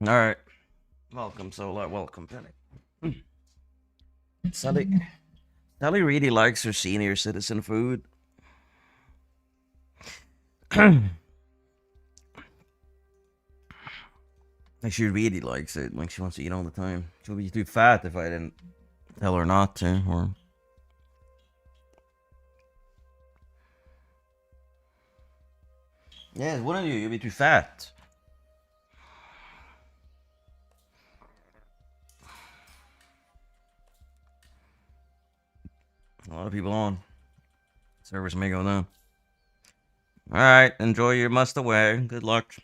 All right. Welcome, Solar. Welcome, Penny. Sally really likes her senior citizen food. Like she really likes it. Like she wants to eat all the time. She'll be too fat if I didn't tell her not to. Or yeah, one of you. You'll be too fat. A lot of people on. Servers may go down. All right. Enjoy your must away. Good luck.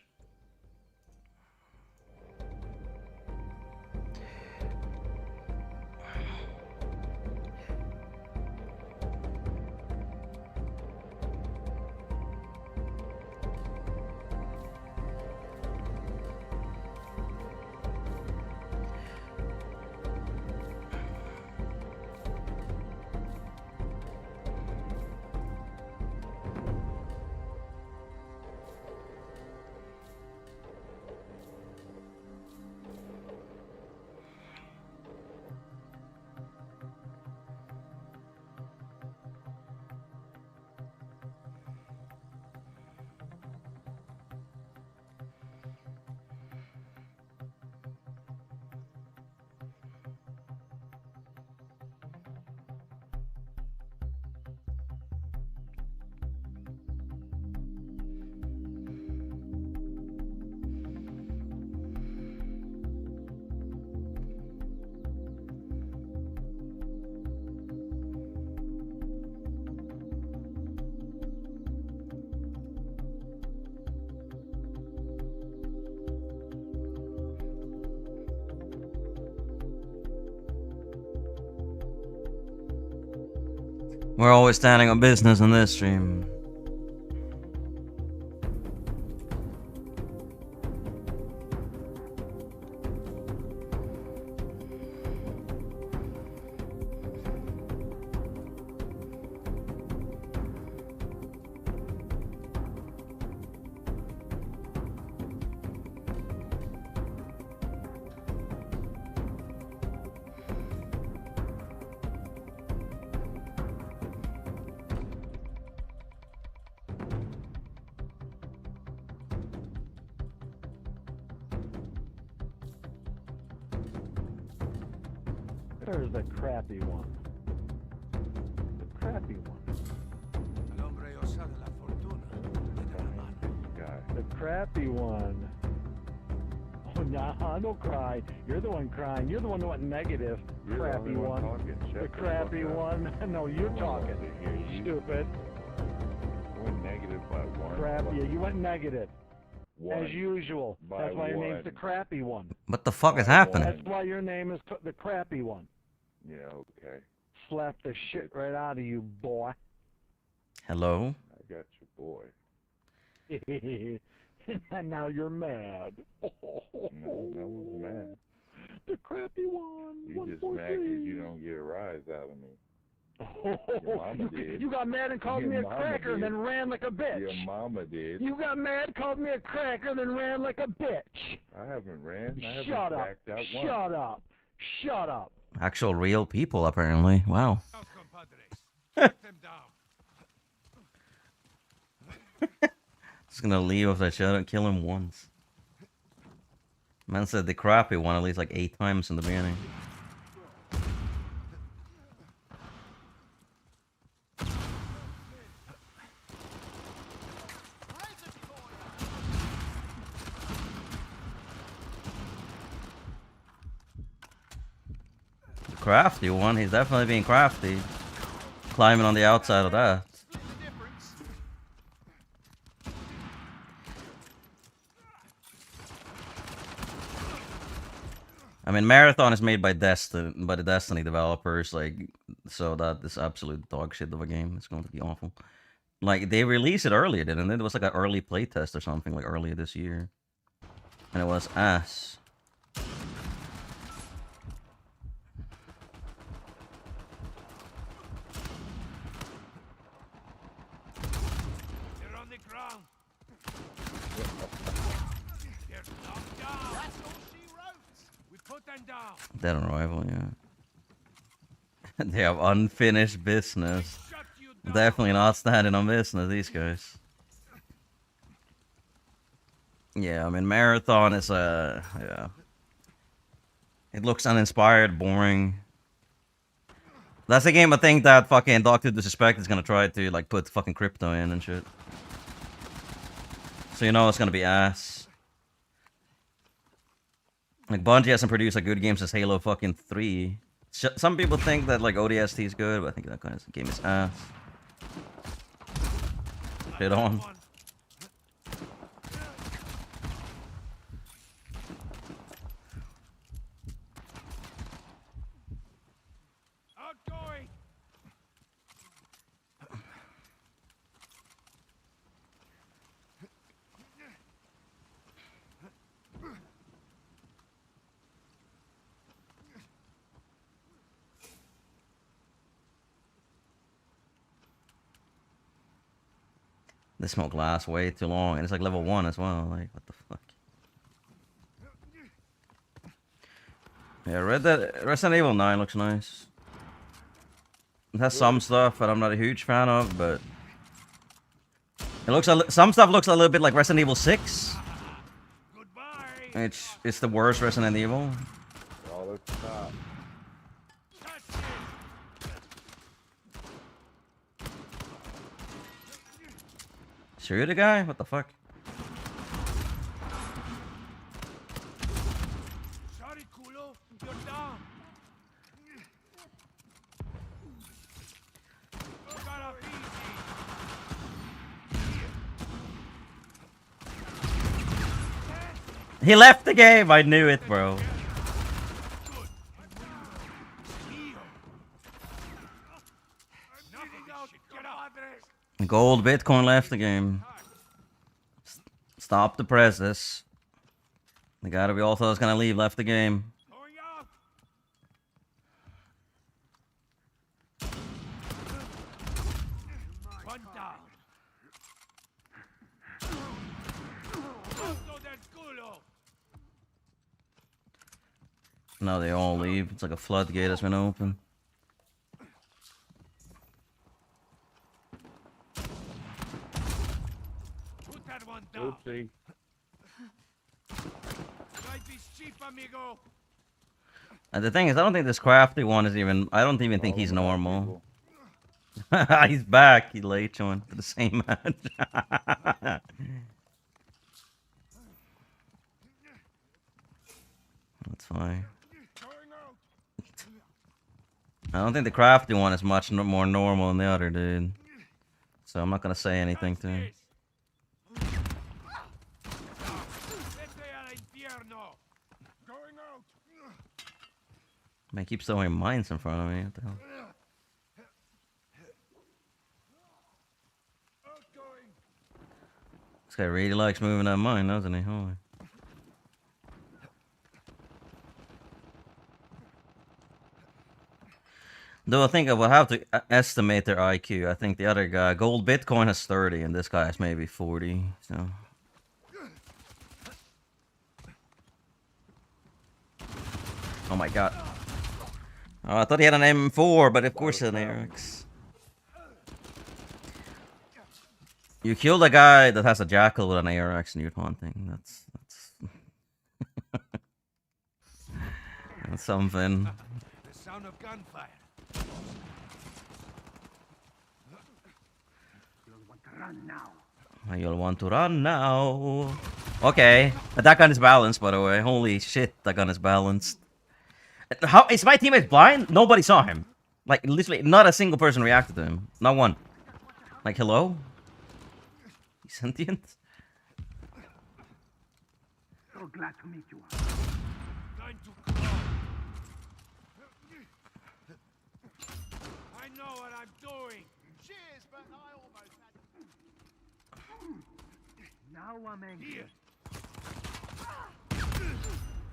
We're always standing on business in this stream. There's the crappy one. The crappy one. The crappy one. Oh, nah, don't cry. You're the one crying. You're the one who went negative. You're crappy the one. The crappy one. No, you're talking. Stupid. Went negative by one. Crappy. You went negative. One. As usual. By That's why your one. name's the crappy one. What the fuck is By happening? That's why your name is the crappy one. Yeah, okay. Slap the shit right out of you, boy. Hello? I got your boy. And now you're mad. No, I was mad. The crappy one. You just mad because you don't get a rise out of me. Your mama did. You got mad and called Your me a mama cracker and did. then ran like a bitch. Your mama did. You got mad, called me a cracker, and then ran like a bitch. I haven't ran. I haven't Shut up. backed out once. Shut up. Shut up. Actual real people, apparently. Wow. Just gonna leave if I shut up, kill him once. Man said the crappy one at least like 8 times in the beginning. The crafty one, he's definitely being crafty. Climbing on the outside of that. I mean, Marathon is made by the Destiny developers, like, so that is absolute dog shit of a game. It's going to be awful. Like, they released it earlier, didn't it? It was like an early playtest or something, like earlier this year. And it was ass. You're on the ground. You're knocked down. That's no Put them down. Dead on arrival, yeah. They have unfinished business. Shut you down. Definitely not standing on business, these guys. Yeah, I mean, Marathon is, yeah. It looks uninspired, boring. That's a game I think that fucking Dr. Disrespect is gonna try to, like, put fucking crypto in and shit. So you know it's gonna be ass. Like, Bungie hasn't produced a good game since Halo fucking 3. Some people think that, like, ODST is good, but I think that kind of game is ass. Shit on. One. Outgoing. They smoke lasts way too long, and it's like level 1 as well. Like, what the fuck? Yeah, Resident Evil 9 looks nice. It has some stuff that I'm not a huge fan of, but it looks some stuff looks a little bit like Resident Evil 6. Goodbye. It's the worst Resident Evil. Oh, let's stop. That's it. Shoot the guy? What the fuck? Sorry, culo. You're down. Gotta be easy. He left the game. I knew it, bro. Good. Heal. Nothing out. Get up. Gold Bitcoin left the game. Stop the presses. The guy that we all thought was gonna leave left the game. Going out. One down. Otto del culo. Now they all leave. It's like a floodgate has been open. Put that one down. Oopsie. Life is cheap, amigo. And the thing is, I don't think this crafty one is even. I don't even think he's Oh, normal. people. He's back. He late joined for the same match. That's fine. Going out. I don't think the crafty one is much more normal than the other dude. So I'm not gonna say anything to him. Vete al infierno. Going out. Man, keeps throwing mines in front of me. What the hell? Outgoing. This guy really likes moving that mine, doesn't he? Holy. Though I think I will have to estimate their IQ. I think the other guy, Gold Bitcoin, has 30, and this guy has maybe 40. So. Oh my god. Oh, I thought he had an M4, but of course an ARX. You killed a guy that has a jackal with an ARX and you're taunting. That's that's something. The sound of gunfire. You'll want to run now. Okay, but that gun is balanced, by the way. Holy shit, that gun is balanced. How is my teammate blind? Nobody saw him. Like literally, not a single person reacted to him. Not one. Like hello? He's sentient. So glad to meet you. Time to crawl. I know what I'm doing. Cheers, but I almost had. Now I'm angry. Here.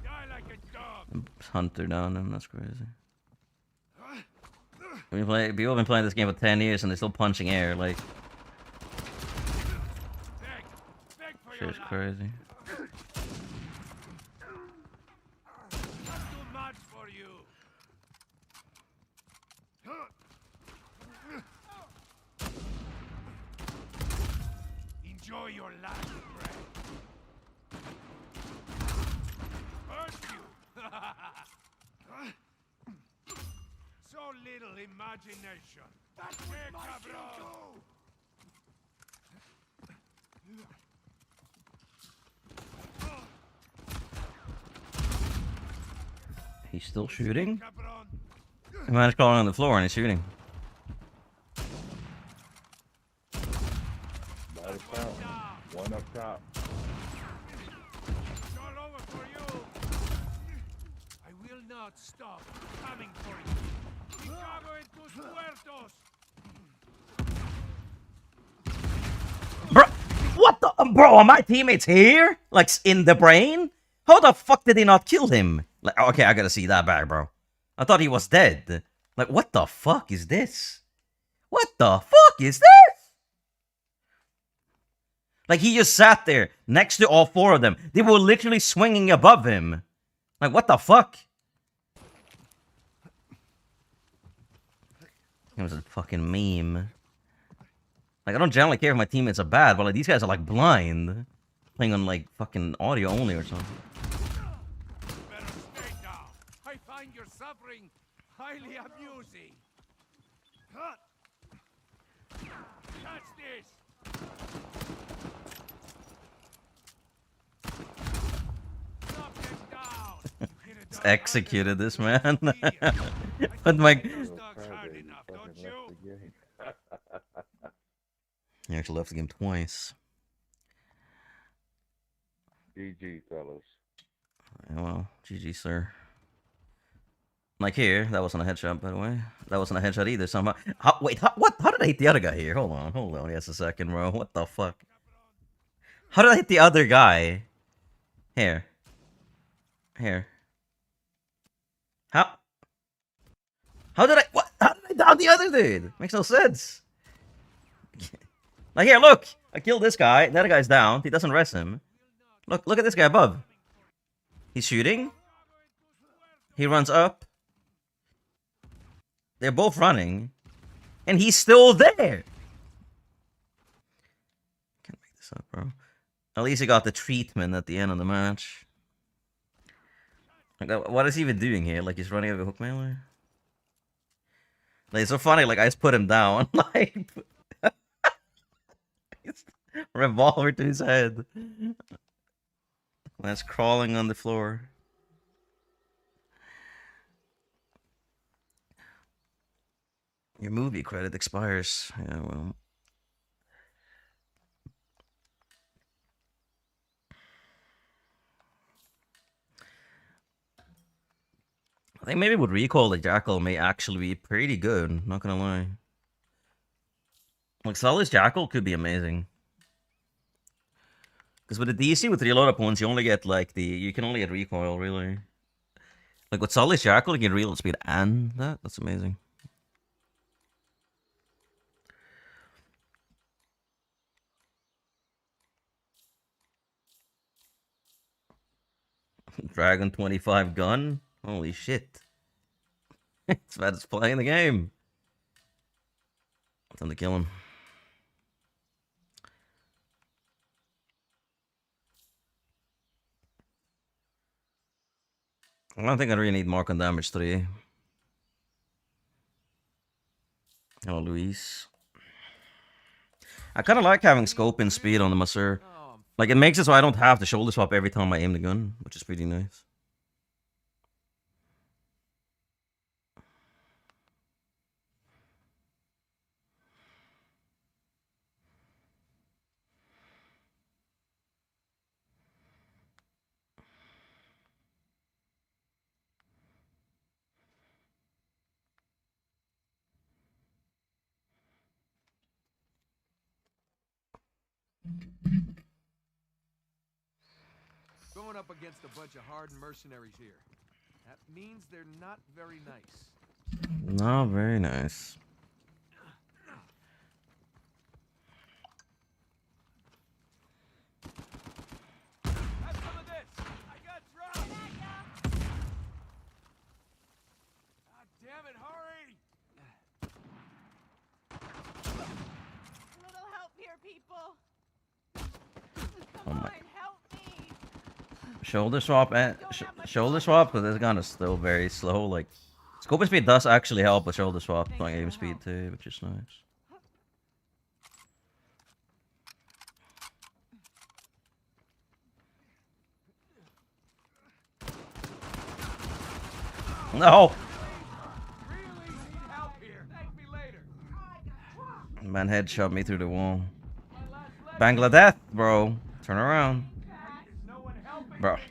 Die like a dog. Hunter down him. That's crazy. People have been playing this game for 10 years and they're still punching air. Like, Beg. Beg for your shit's life. crazy. Not you. Enjoy your last breath. Hurt you. So little imagination. That's my cabrón. He's still shooting? Cabron. The man's crawling on the floor and he's shooting. By the top. One up top. It's all over for you. I will not stop coming for you. Chicago en tus muertos. Bro, what the? Bro, are my teammates here? Like, in the brain? How the fuck did he not kill him? Like, okay, I gotta see that back, bro. I thought he was dead. Like, what the fuck is this? What the fuck is this? Like, he just sat there next to all four of them. They were literally swinging above him. Like, what the fuck? It was a fucking meme. Like, I don't generally care if my teammates are bad, but like, these guys are like blind. Playing on like fucking audio only or something. Better stay down. I find your suffering highly amusing. Catch this. Knock him down. It's executed this man. But my Those dogs hard enough, don't you? he actually left the game twice. GG, fellas. Yeah, well, GG, sir. Like here, that wasn't a headshot, by the way. That wasn't a headshot either. Somehow. Wait, what? How did I hit the other guy here? Hold on. Yes, a second, bro. What the fuck? How did I hit the other guy? Here. How did I? What? How did I down the other dude? Makes no sense. Like here, look. I killed this guy. The other guy's down. He doesn't rest him. Look at this guy above. He's shooting. He runs up. They're both running. And he's still there. Can't make this up, bro. At least he got the treatment at the end of the match. Like, what is he even doing here? Like, he's running over a hook melee? Like, it's so funny. Like, I just put him down. Like, revolver to his head. That's crawling on the floor. Your movie credit expires. Yeah, well. I think maybe with Recall, the Jackal may actually be pretty good. Not gonna lie. Like, Sully's Jackal could be amazing. Because with the DC, with reload opponents, you only get, like, you can only get recoil, really. Like, with Sully's Jackal, you can reload speed and that. That's amazing. Dragon 25 gun? Holy shit. It's bad as playing the game. Time to kill him. I don't think I really need mark on damage 3. Hello, Luis. I kind of like having scope and speed on the Masseur. Like, it makes it so I don't have to shoulder swap every time I aim the gun, which is pretty nice. Going up against a bunch of hardened mercenaries here. That means they're not very nice. Not very nice. Have some of this. I got drunk. Shoulder swap and shoulder swap, but this gun is still very slow. Like, scope speed does actually help with shoulder swap, like aim speed too, which is nice. No! Really need help here. Thank me later. Man headshot me through the wall. My last leg. Bangladesh, bro. Turn around. Is no one helping Bro. me?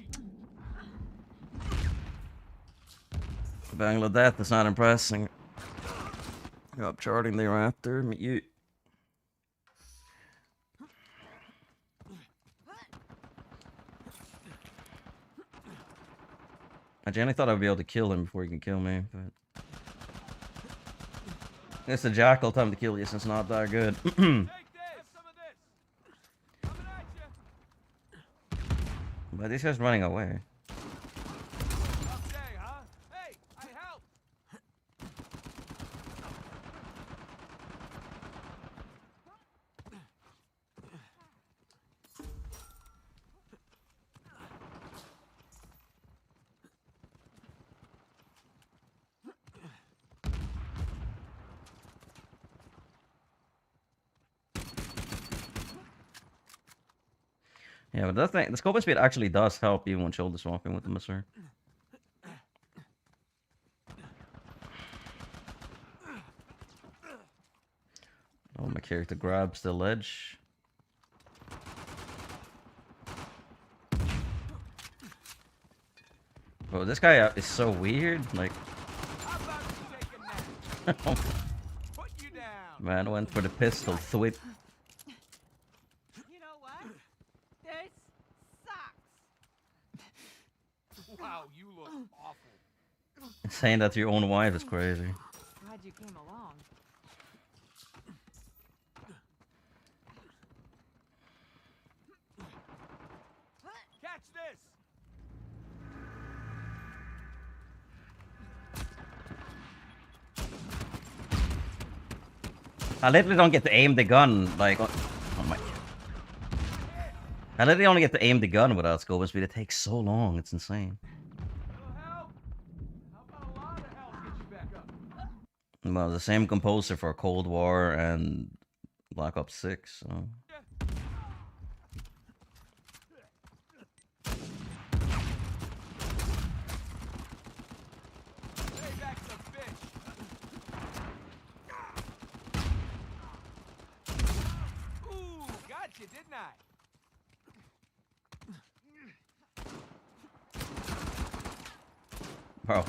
Bangladesh is not impressing. You're up charting the raptor. Meet you. I genuinely thought I'd be able to kill him before he can kill me, but it's the jackal time to kill you since it's not that good. Take this. Some of this. Coming at you. But this guy's running away. Tough day, huh? Hey, I help. Yeah, but that thing, the scope speed actually does help even when shoulder swapping with the missiler. Oh, my character grabs the ledge. Bro, this guy is so weird. Like, How about you take a nap? Put you down. man went for the pistol. Thwip. You know what? This sucks. Wow, you look awful. Saying that to your own wife is crazy. Glad you came along. Catch this. I literally don't get to aim the gun. Like, oh my. I literally only get to aim the gun without scope speed. It takes so long. It's insane. Little help. How about a lot of help get you back up? Well, the same composer for Cold War and Black Ops 6. So. Hey, back some fish. Ooh, got you, didn't I? Bro.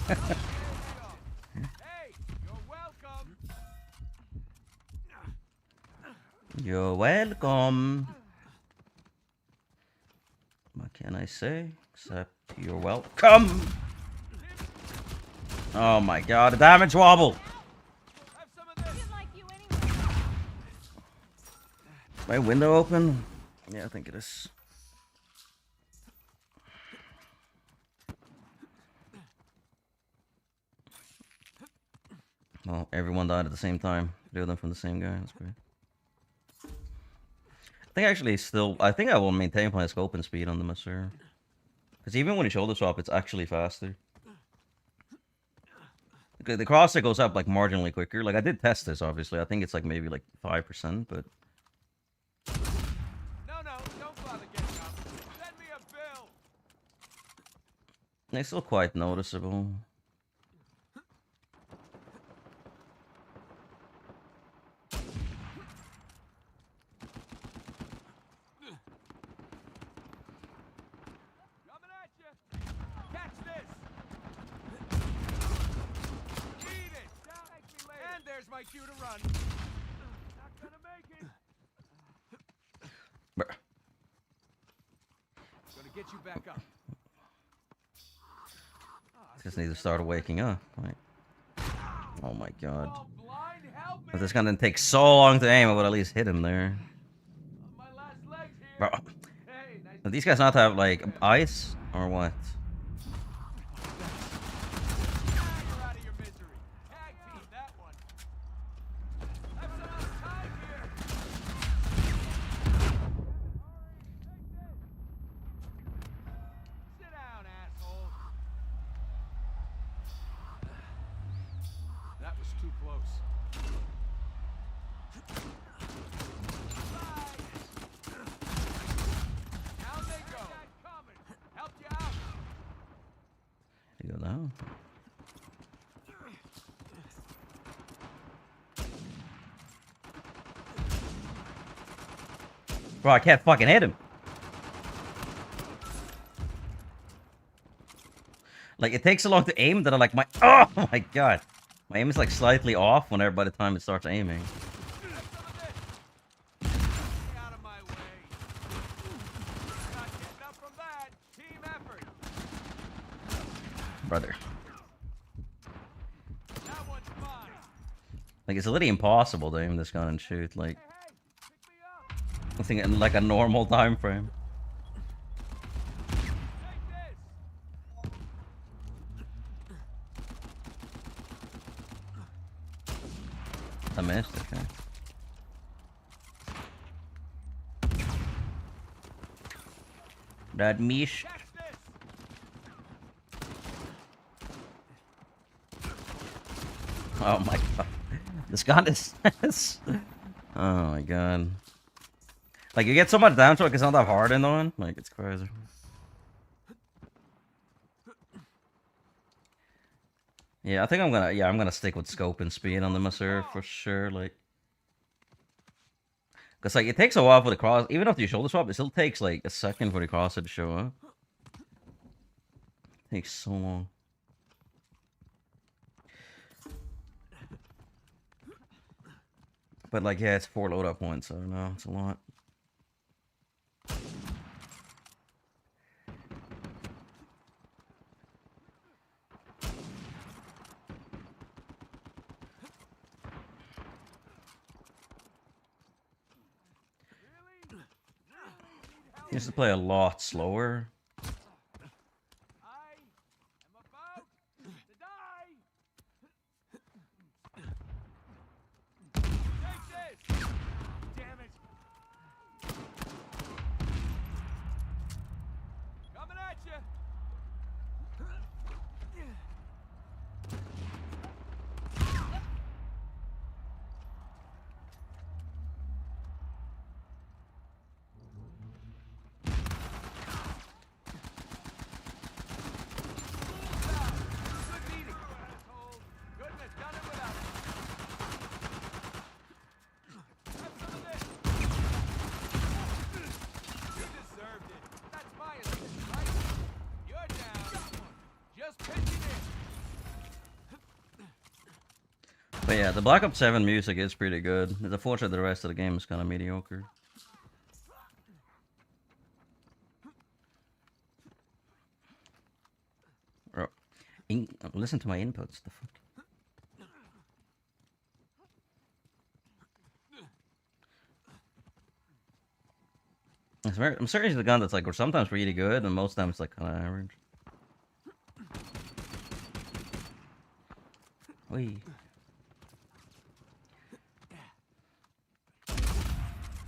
Hey, you're welcome. You're welcome. What can I say? Except you're welcome. Oh my god, the damage wobble. Have some of this. Didn't like you anyway. My window open? Yeah, I think it is. Well, everyone died at the same time. Two of them from the same guy. That's great. I think actually still, I think I will maintain my scope and speed on the Master. Because even when you shoulder swap, it's actually faster. Okay, the crosshair goes up like marginally quicker. Like I did test this, obviously. I think it's like maybe like 5%, but No, don't bother getting up. Send me a bill. it's still quite noticeable. Coming at you. Catch this. Eat it. Thank me later. And there's my cue to run. Not gonna make it. Bruh. Gonna get you back up. Just need to start waking up. Like, oh my god. Oh, blind, help me. If this gun didn't take so long to aim, I would at least hit him there. On my last legs here. Bro. Hey, nice. Do these guys not have like ice or what? You're out of your misery. Tag team that one. Have some else time here. too close. Down they go. Help you out. You go down. Bro, I can't fucking hit him. Like, it takes so long to aim that I'm like, oh my god. My aim is like slightly off whenever by the time it starts aiming. Get out of my way. Not getting up from that. Team effort. Brother. That one's mine. Like, it's literally impossible to aim this gun and shoot. Like, Hey, pick me up. I think in like a normal time frame. Take this. I missed, okay. That mish. Catch this. Oh my god. This gun is oh my god. Like, you get so much damage, like, it's not that hard in the one. Like, it's crazy. Yeah, I think I'm gonna stick with scope and speed on the Maser for sure. Like, cause like it takes a while for the cross, even after you shoulder swap, it still takes like a second for the crosser to show up. It takes so long. But like, yeah, it's 4 loadout points, so no, it's a lot. You used to play a lot slower. I am about to die. Take this. Damn it. Coming at you. Good meeting, asshole. Couldn't have done it without it. Have some of this. You deserved it. That's my assist, right? You're down. Just pitch it in. But yeah, the Black Ops 7 music is pretty good. It's unfortunate the rest of the game is kind of mediocre. Bro, listen to my inputs. The fuck? I'm certain it's the gun that's like, or sometimes really good, and most times it's like kind of average. Wee.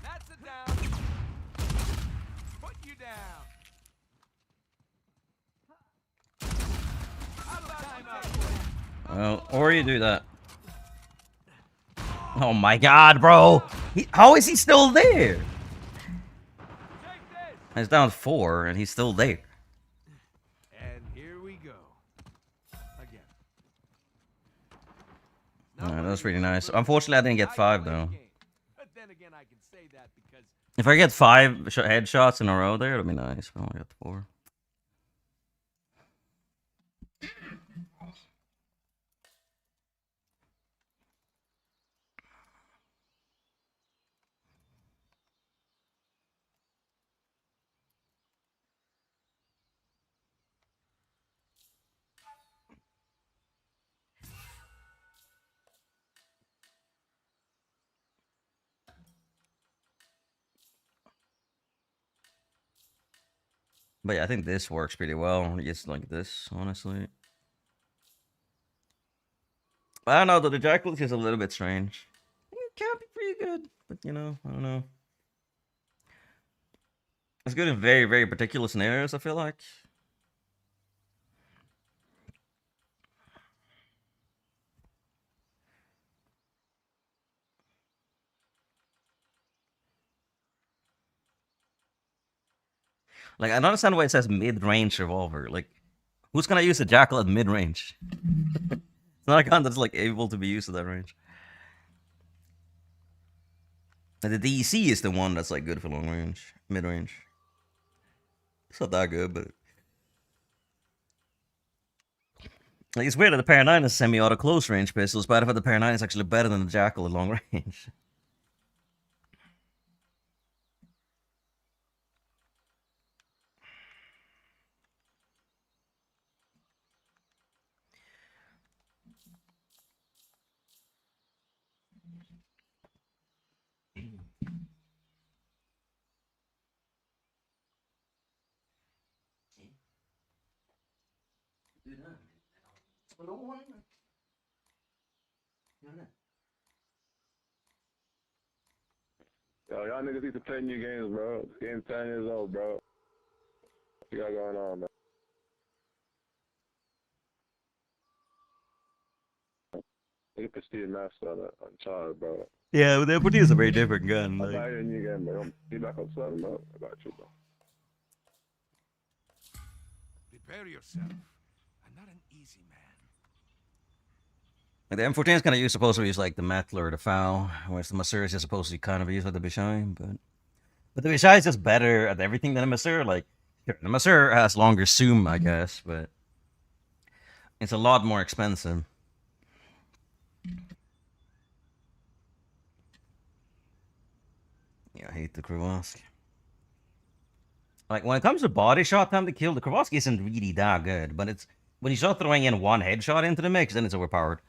That's it down. Put you down. How about time out? Well, or you do that. Oh my god, bro! How is he still there? Take this. He's down 4, and he's still there. And here we go. Again. Alright, that was pretty nice. Unfortunately, I didn't get 5 though. But then again, I can say that because If I get 5 headshots in a row there, it'll be nice. But I only got 4. But yeah, I think this works pretty well. It's like this, honestly. I don't know, though. The Jackal is a little bit strange. It can be pretty good, but you know, I don't know. It's good in very, very particular scenarios, I feel like. Like, I don't understand why it says mid-range revolver. Like, who's gonna use a jackal at mid-range? It's not a gun that's, like, able to be used at that range. And the DEC is the one that's, like, good for long range, mid-range. It's not that good, but... Like, it's weird that the Para 9 is semi-auto close range pistols, but I thought the Para 9 is actually better than the jackal at long range. Yo, y'all niggas need to play new games, bro. It's getting 10 years old, bro. What you got going on, man? Look at the Steve Master on Uncharted, bro. Yeah, but the MPT is a very different gun. I'll Like... buy you a new game, bro. Be back up 7, bro. I got you, bro. Prepare yourself. I'm not an easy man. Like, the M14 is kind of supposed to use like the metal or the foul, whereas the Masur is just supposed to kind of use like the Bishai, but the Bishai is just better at everything than the Masur. Like, sure, the Masur has longer zoom, I guess, but it's a lot more expensive. Yeah, I hate the Kowalski. Like, when it comes to body shot time to kill, the Kowalski isn't really that good, but it's when you start throwing in one headshot into the mix, then it's overpowered.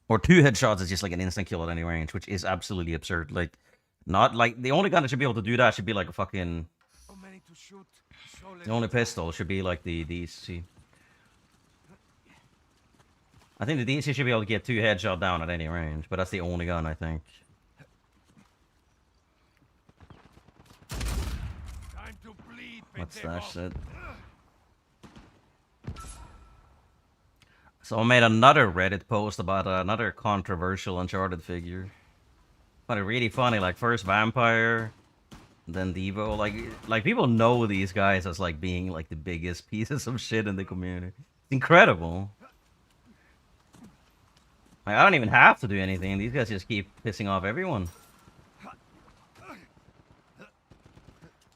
Or 2 headshots is just like an instant kill at any range, which is absolutely absurd. Like, not like the only gun that should be able to do that should be like a fucking. So many to shoot. So The only pistol should be like the DEC. I think the DEC should be able to get 2 headshots down at any range, but that's the only gun I think. Time to bleed, What's pendejo. that shit? So I made another Reddit post about another controversial Uncharted figure. But it really funny, like first Vampire, then Devo. Like people know these guys as like being like the biggest pieces of shit in the community. It's incredible. Like, I don't even have to do anything. These guys just keep pissing off everyone.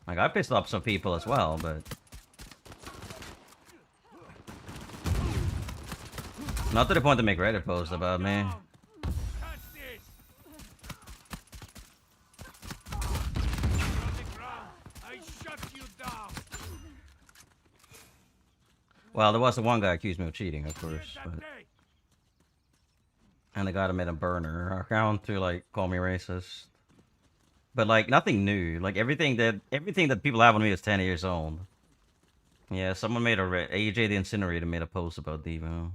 Like I pissed off some people as well, but not to the point to make Reddit posts about me. Catch this. You're on the ground. I shut you down. Well, there was the one guy accused me of cheating, of course, Here's that but... day. And the guy that made a burner account to like call me racist. But like nothing new. Like everything that people have on me is 10 years old. Yeah, someone made AJ the Incinerator made a post about Devo.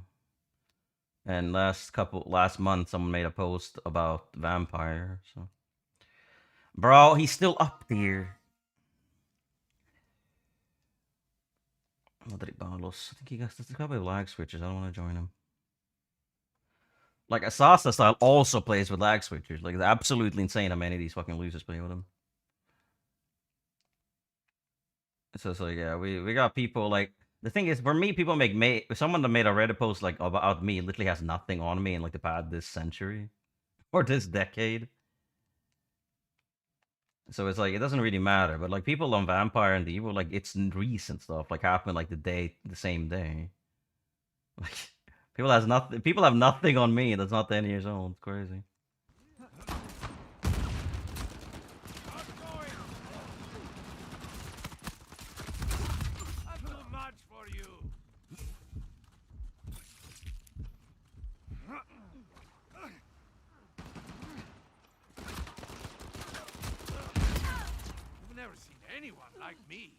And last month someone made a post about Vampire, so bro, he's still up there. Madrid Balos. I think he got a couple of lag switches. I don't want to join him. Like, Asasa style also plays with lag switchers. Like, it's absolutely insane how many of these fucking losers play with him. So it's like, yeah, we got people, like... The thing is, for me, people make... Someone that made a Reddit post, like, about me literally has nothing on me in, like, the past this century. Or this decade. So it's like, it doesn't really matter. But, like, people on Vampire and Evo, like, it's recent stuff. Like, happened, like, the same day. Like... People have nothing on me that's not 10 years old. It's crazy. Not going. That's too much for you. I've never seen anyone like me.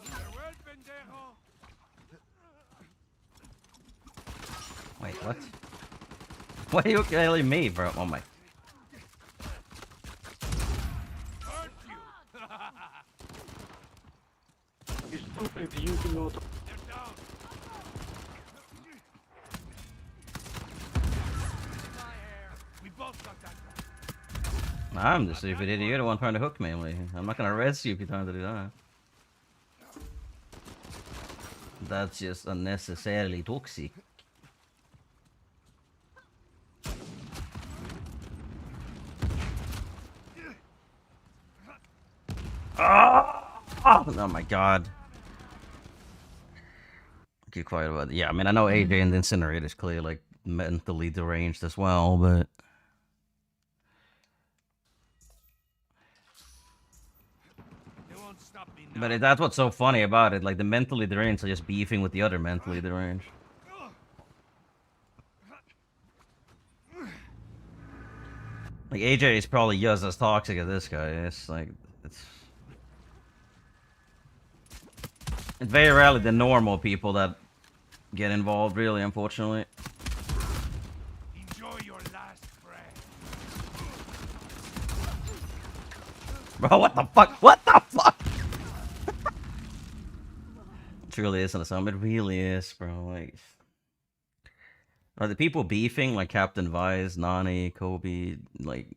Farewell, pendejo. Wait, what? Why are you killing me, bro? Oh my. Hurt you. You stupid using auto. They're down. My hair. We both got that one. I'm the stupid idiot. You're the one trying to hook me. Like, I'm not gonna arrest you if you're trying to do that. That's just unnecessarily toxic. Oh my god. Keep quiet about it. Yeah, I mean, I know AJ and the Incinerator is clearly like mentally deranged as well, but They won't stop me now. that's what's so funny about it. Like the mentally deranged are just beefing with the other mentally deranged. Like AJ is probably just as toxic as this guy. It's like it's very rarely the normal people that get involved, really, unfortunately. Enjoy your last breath. Bro, what the fuck? What the fuck? It truly isn't a sum. It really is, bro. Like, are the people beefing like Captain Vise, Nani, Kobe, like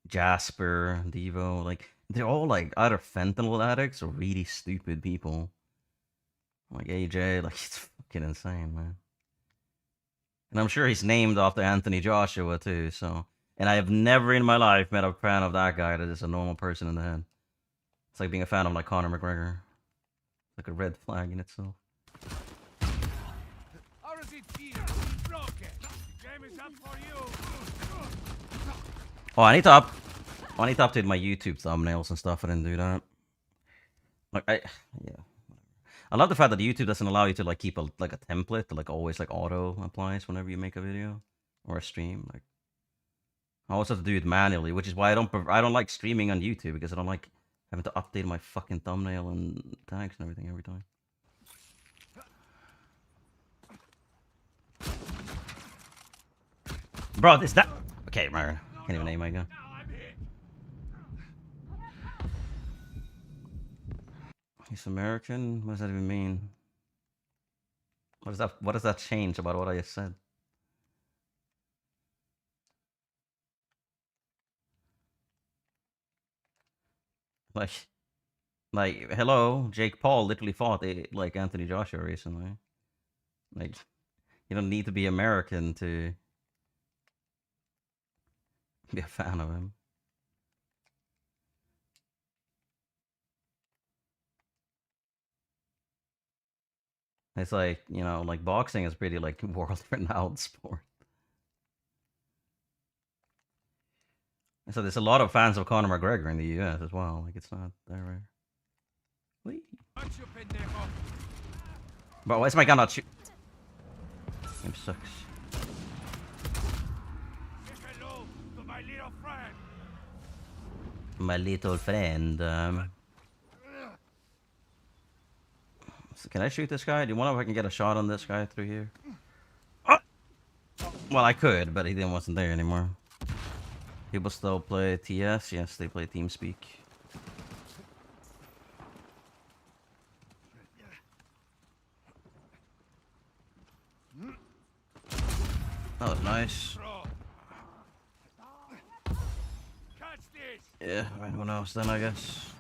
Jasper, Devo? Like, they're all like either fentanyl addicts or really stupid people. Like AJ, like it's fucking insane, man. And I'm sure he's named after Anthony Joshua too. So, and I have never in my life met a fan of that guy that is a normal person in the head. It's like being a fan of like Conor McGregor. It's like a red flag in itself. How does it feel to be broken? The game is up for you. Oh, I need to update my YouTube thumbnails and stuff. I didn't do that. Like yeah. I love the fact that YouTube doesn't allow you to like keep a template that like always like auto applies whenever you make a video or a stream. Like I always have to do it manually, which is why I don't like streaming on YouTube, because I don't like having to update my fucking thumbnail and tags and everything every time. Bro, is that okay, Myron? Can't even name my gun. He's American? What does that even mean? What does that change about what I just said? Like hello, Jake Paul literally fought like Anthony Joshua recently. Like, you don't need to be American to be a fan of him. It's like, you know, like boxing is pretty like world-renowned sport. And so there's a lot of fans of Conor McGregor in the US as well. Like it's not that rare. Whee. Bro, why is my gun not shoot? Game sucks. Hello to my little friend. My little friend. So can I shoot this guy? Do you wonder if I can get a shot on this guy through here? Oh! Well, I could, but he wasn't there anymore. People still play TS? Yes, they play TeamSpeak. That was nice. Yeah, anyone else then, I guess.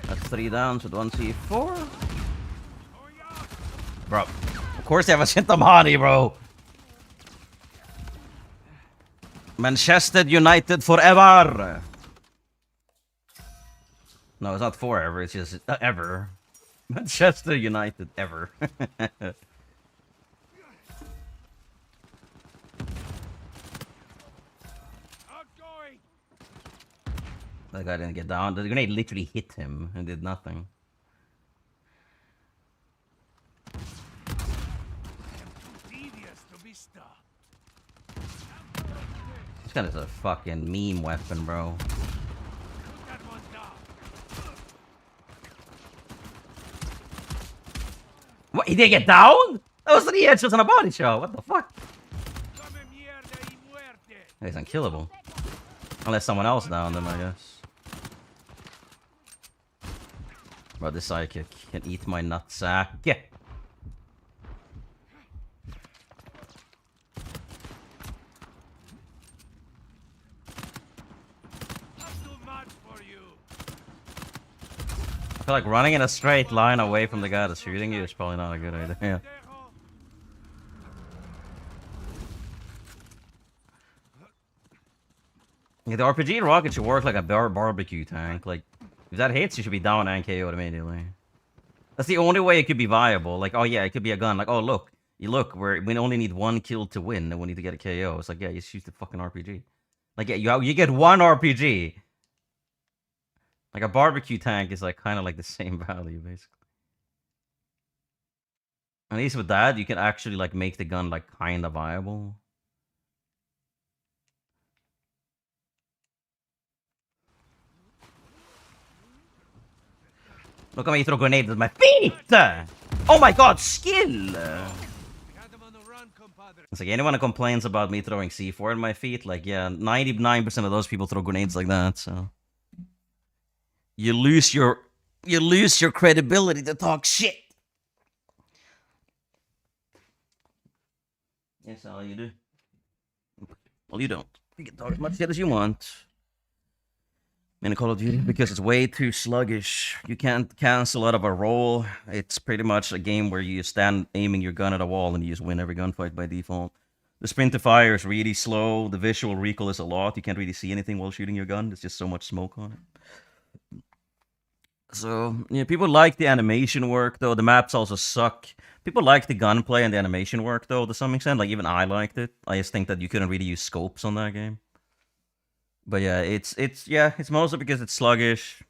That's 3 downs with 1 C4. Bro, of course they have a Shintamani, bro. Manchester United forever. No, it's not forever, it's just ever. Manchester United ever. That guy didn't get down. The grenade literally hit him and did nothing. This gun is a fucking meme weapon, bro. What? He didn't get down? That was 3 headshots on a body shot. What the fuck? He's unkillable. Unless someone else downed him, I guess. Bro, this sidekick can eat my nutsack. Yeah. I feel like running in a straight line away from the guy that's shooting you is probably not a good idea. Yeah, the RPG rocket should work like a barbecue tank. Like, if that hits, you should be down and KO'd immediately. That's the only way it could be viable. Like, oh yeah, it could be a gun. Like, oh look, we only need 1 kill to win, and we need to get a KO. It's like, yeah, you just use the fucking RPG. Like, yeah, you get 1 RPG. Like a barbecue tank is like kind of like the same value, basically. At least with that, you can actually like make the gun like kind of viable. Look at me throw grenades at my feet! Oh my god, skill! It's like anyone who complains about me throwing C4 at my feet, like yeah, 99% of those people throw grenades like that, so you lose your credibility to talk shit. Yes, all you do. Well, you don't. You can talk as much shit as you want in Call of Duty because it's way too sluggish. You can't cancel out of a roll. It's pretty much a game where you stand aiming your gun at a wall and you just win every gunfight by default. The sprint to fire is really slow. The visual recoil is a lot. You can't really see anything while shooting your gun. There's just so much smoke on it. So, yeah, people like the animation work, though. The maps also suck. People like the gunplay and the animation work, though, to some extent. Like, even I liked it. I just think that you couldn't really use scopes on that game. But yeah, it's mostly because it's sluggish.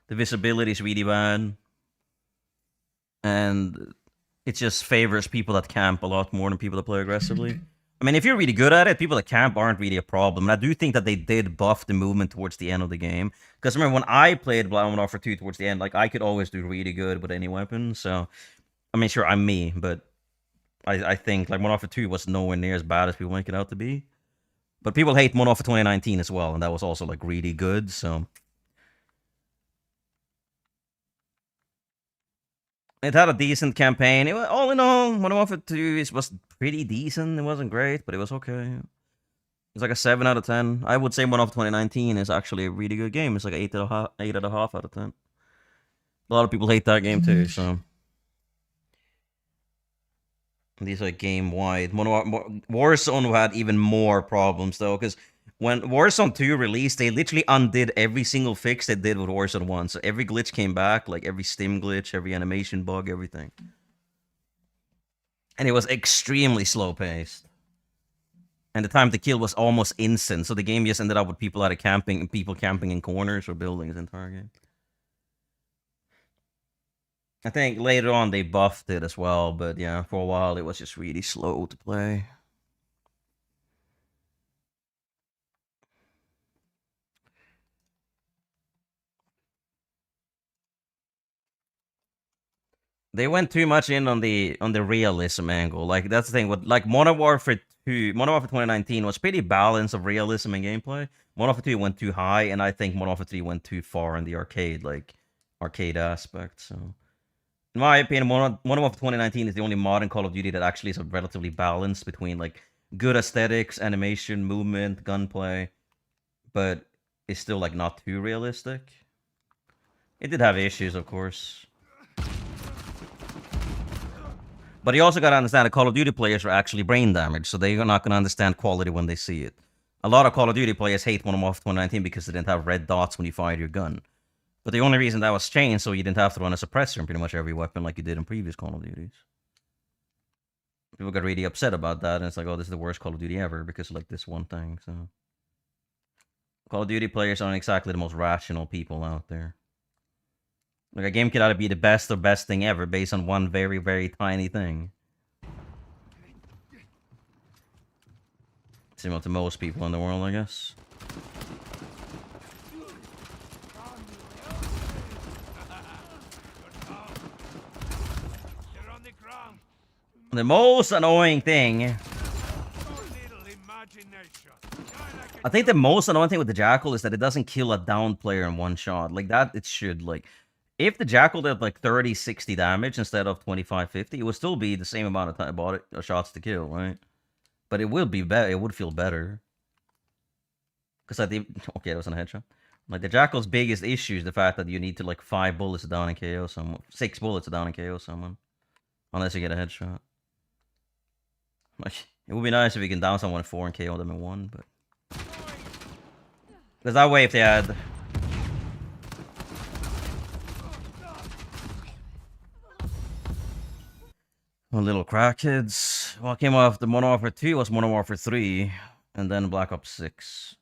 The visibility is really bad. And it just favors people that camp a lot more than people that play aggressively. I mean, if you're really good at it, people that camp aren't really a problem. And I do think that they did buff the movement towards the end of the game. Because remember, when I played Modern Warfare 2 towards the end, like, I could always do really good with any weapon. So, I mean, sure, I'm me, but I think, like, Modern Warfare 2 was nowhere near as bad as people make it out to be. But people hate Modern Warfare 2019 as well, and that was also, like, really good, so... It had a decent campaign. It was, all in all, Modern Warfare 2 was pretty decent. It wasn't great, but it was okay. It's like a 7 out of 10. I would say Modern Warfare 2019 is actually a really good game. It's like 8.5 out of 10. A lot of people hate that game too, so... These are game-wide. Warzone had even more problems, though, because when Warzone 2 released, they literally undid every single fix they did with Warzone 1. So every glitch came back, like every stim glitch, every animation bug, everything. And it was extremely slow-paced. And the time to kill was almost instant, so the game just ended up with people out of camping, people camping in corners or buildings the entire game. I think later on they buffed it as well, but yeah, for a while it was just really slow to play. They went too much in on the realism angle. Like, that's the thing with, like, Modern Warfare 2019 was pretty balanced of realism and gameplay. Modern Warfare 2 went too high, and I think Modern Warfare 3 went too far in the arcade aspect, so... In my opinion, Modern Warfare 2019 is the only modern Call of Duty that actually is relatively balanced between, like, good aesthetics, animation, movement, gunplay, but it's still, like, not too realistic. It did have issues, of course. But you also gotta understand that Call of Duty players are actually brain damaged, so they're not gonna understand quality when they see it. A lot of Call of Duty players hate Modern Warfare 2019 because they didn't have red dots when you fired your gun. But the only reason that was changed so you didn't have to run a suppressor in pretty much every weapon like you did in previous Call of Duties. People got really upset about that, and it's like, oh, this is the worst Call of Duty ever because of, like, this one thing, so... Call of Duty players aren't exactly the most rational people out there. Like, a game could either be the best or best thing ever based on one very, very tiny thing. Similar to most people in the world, I guess. The most annoying thing... I think the most annoying thing with the Jackal is that it doesn't kill a downed player in one shot. Like, that, it should, like... If the Jackal did, like, 30, 60 damage instead of 25, 50, it would still be the same amount of time, shots to kill, right? But it would be better. It would feel better. Because I think... Okay, that wasn't a headshot. Like the Jackal's biggest issue is the fact that you need to like 5 bullets down and KO someone, 6 bullets down and KO someone, unless you get a headshot. Like it would be nice if you can down someone in 4 and KO them in 1, but because that way if they had little crackheads. What came off the Modern Warfare 2 was Modern Warfare 3, and then Black Ops 6.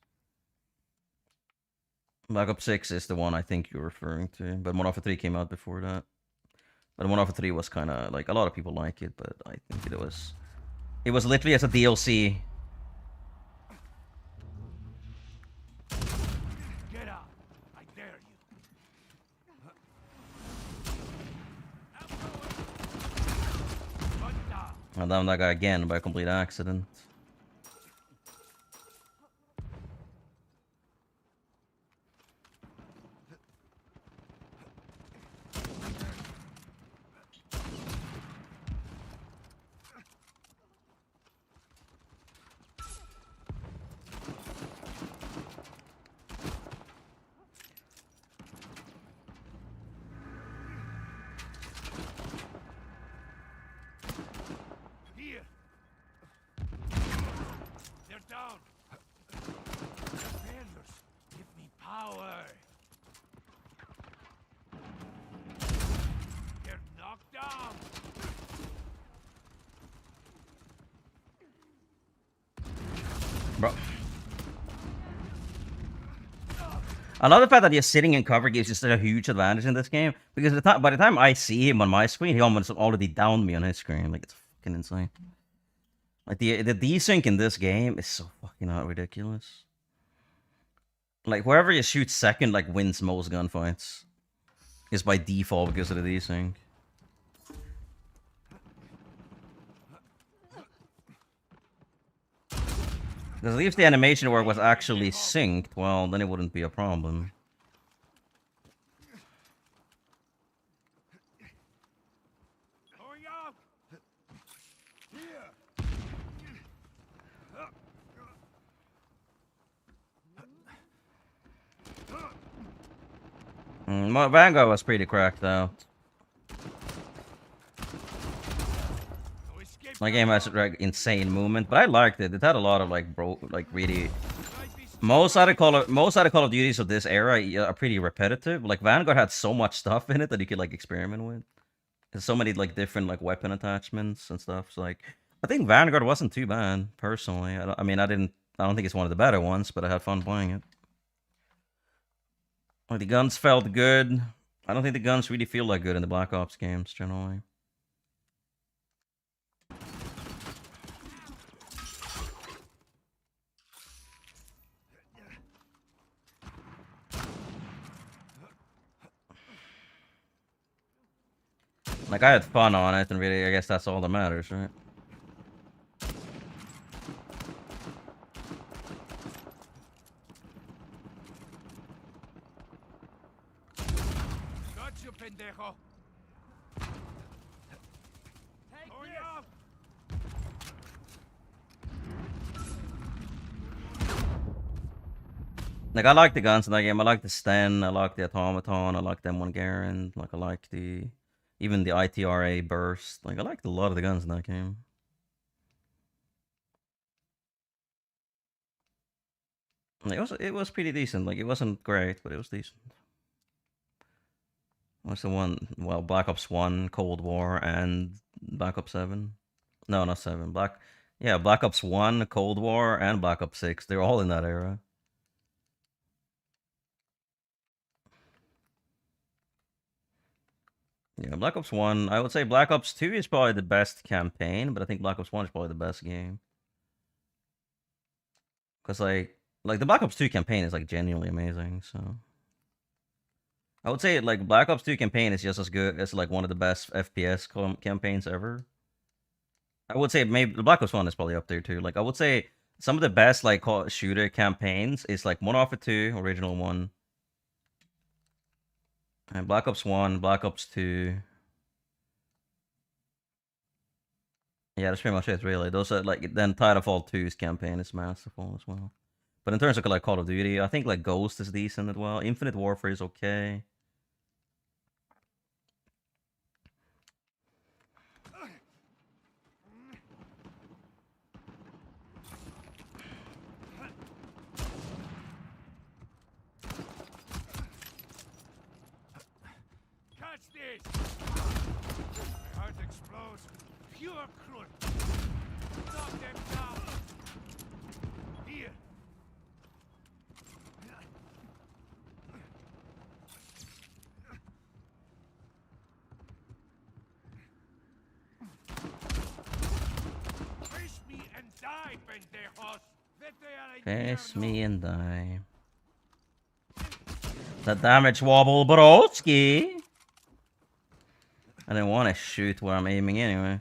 Black Ops 6 is the one I think you're referring to, but Modern Warfare 3 came out before that. But Modern Warfare 3 was kind of like a lot of people like it, but I think it was literally as a DLC. Get out! I dare you. One down. I downed that guy again by a complete accident. Here. They're down. Defenders, give me power. They're knocked down. Bro. I love the fact that just sitting in cover gives you such a huge advantage in this game, because by the time I see him on my screen, he almost already downed me on his screen. Like, it's fucking insane. Like, the desync in this game is so fucking ridiculous. Like, whoever you shoot second, like, wins most gunfights. Just by default because of the desync. Because if the animation work was actually synced, well, then it wouldn't be a problem. Going out. Here. Vanguard was pretty cracked though. No escape. My game has like insane movement, but I liked it. It had a lot of like really. Most out of Call of Duties of this era are pretty repetitive. Like Vanguard had so much stuff in it that you could like experiment with. There's so many like different like weapon attachments and stuff. So like, I think Vanguard wasn't too bad personally. I mean, I don't think it's one of the better ones, but I had fun playing it. Like the guns felt good. I don't think the guns really feel like good in the Black Ops games generally. Like, I had fun on it, and really, I guess that's all that matters, right? Got you, pendejo. Going out. Like, I like the guns in that game. I like the Sten, I like the Automaton, I like the M1 Garand, like, I like even the ITRA Burst. Like, I liked a lot of the guns in that game. Like, it was pretty decent. Like, it wasn't great, but it was decent. What's the one? Well, Black Ops 1, Cold War, and Black Ops 7. No, not 7. Black Ops 1, Cold War, and Black Ops 6. They're all in that era. Yeah, Black Ops 1, I would say Black Ops 2 is probably the best campaign, but I think Black Ops 1 is probably the best game. Because, like the Black Ops 2 campaign is, like, genuinely amazing, so... I would say, like, Black Ops 2 campaign is just as good as, like, one of the best FPS campaigns ever. I would say maybe the Black Ops 1 is probably up there, too. Like, I would say some of the best, like, shooter campaigns is, like, Modern Warfare 2, Original 1. And Black Ops 1, Black Ops 2. Yeah, that's pretty much it, really. Those are, like, then Titanfall 2's campaign is masterful as well. But in terms of like Call of Duty, I think like Ghost is decent as well. Infinite Warfare is okay. Catch this! My heart explodes. Pure crud. Knock them down. Here. Face me and die, pendejos. Vete al Face infierno. me and die. The damage wobble, broski. I didn't want to shoot where I'm aiming anyway.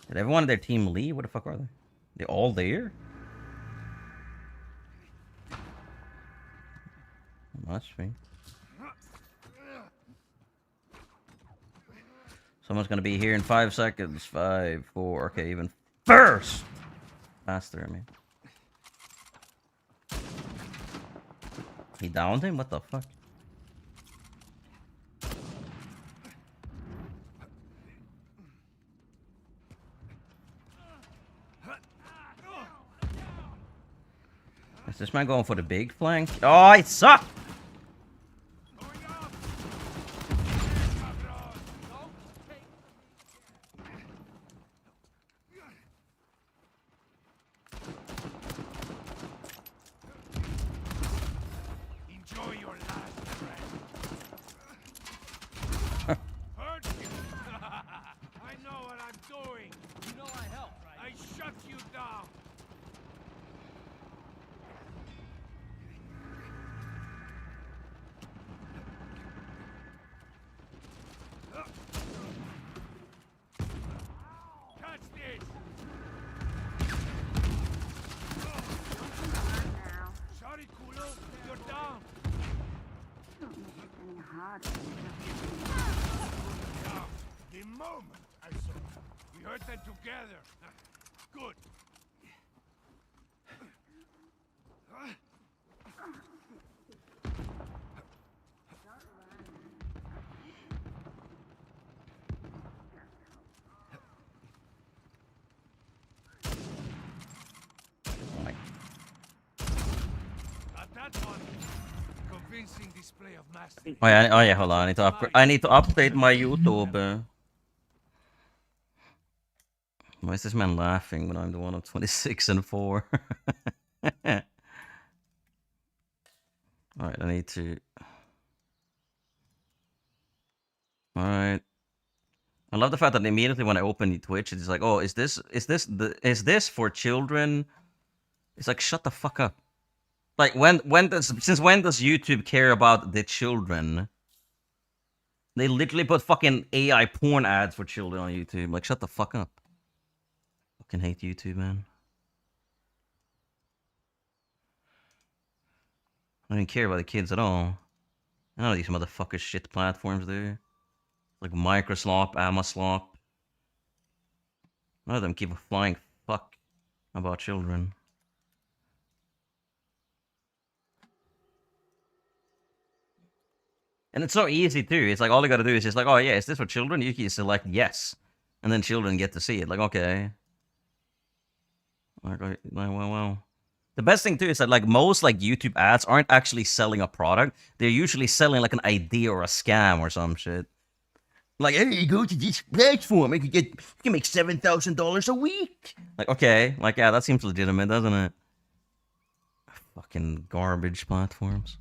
Did everyone on their team leave? What the fuck are they? They all there? Must be. Someone's gonna be here in 5 seconds. 5, 4. Okay, even first. Faster, I mean. He downed him? What the fuck? Is this man going for the big flank? Oh, it sucked! Going up. Cabron. Don't take Enjoy your last breath. Hurt you. I know what I'm doing. You know I helped, right? I shut you down. Catch this. Sorry, culo. You're down. Now, the moment I saw them, we heard them together. Good. Oh my. Got that one. Convincing display of mastery. Oh yeah, hold on. I need to update my YouTube. Why is this man laughing when I'm the one of 26 and 4? Alright, I need to. Alright. I love the fact that immediately when I open Twitch, it's like, oh, is this for children? It's like, shut the fuck up. Like, since when does YouTube care about the children? They literally put fucking AI porn ads for children on YouTube. Like, shut the fuck up. Fucking hate YouTube, man. I don't care about the kids at all. None of these motherfuckers shit platforms do. Like Microslop, Amaslop. None of them keep a flying fuck about children. And it's so easy too. It's like all you gotta do is just like, oh yeah, is this for children? You can select yes. And then children get to see it. Like, okay. Like, well. The best thing too is that like most like YouTube ads aren't actually selling a product. They're usually selling like an idea or a scam or some shit. Like, hey, you go to this platform, you can make $7,000 a week. Like, okay, like yeah, that seems legitimate, doesn't it? Fucking garbage platforms.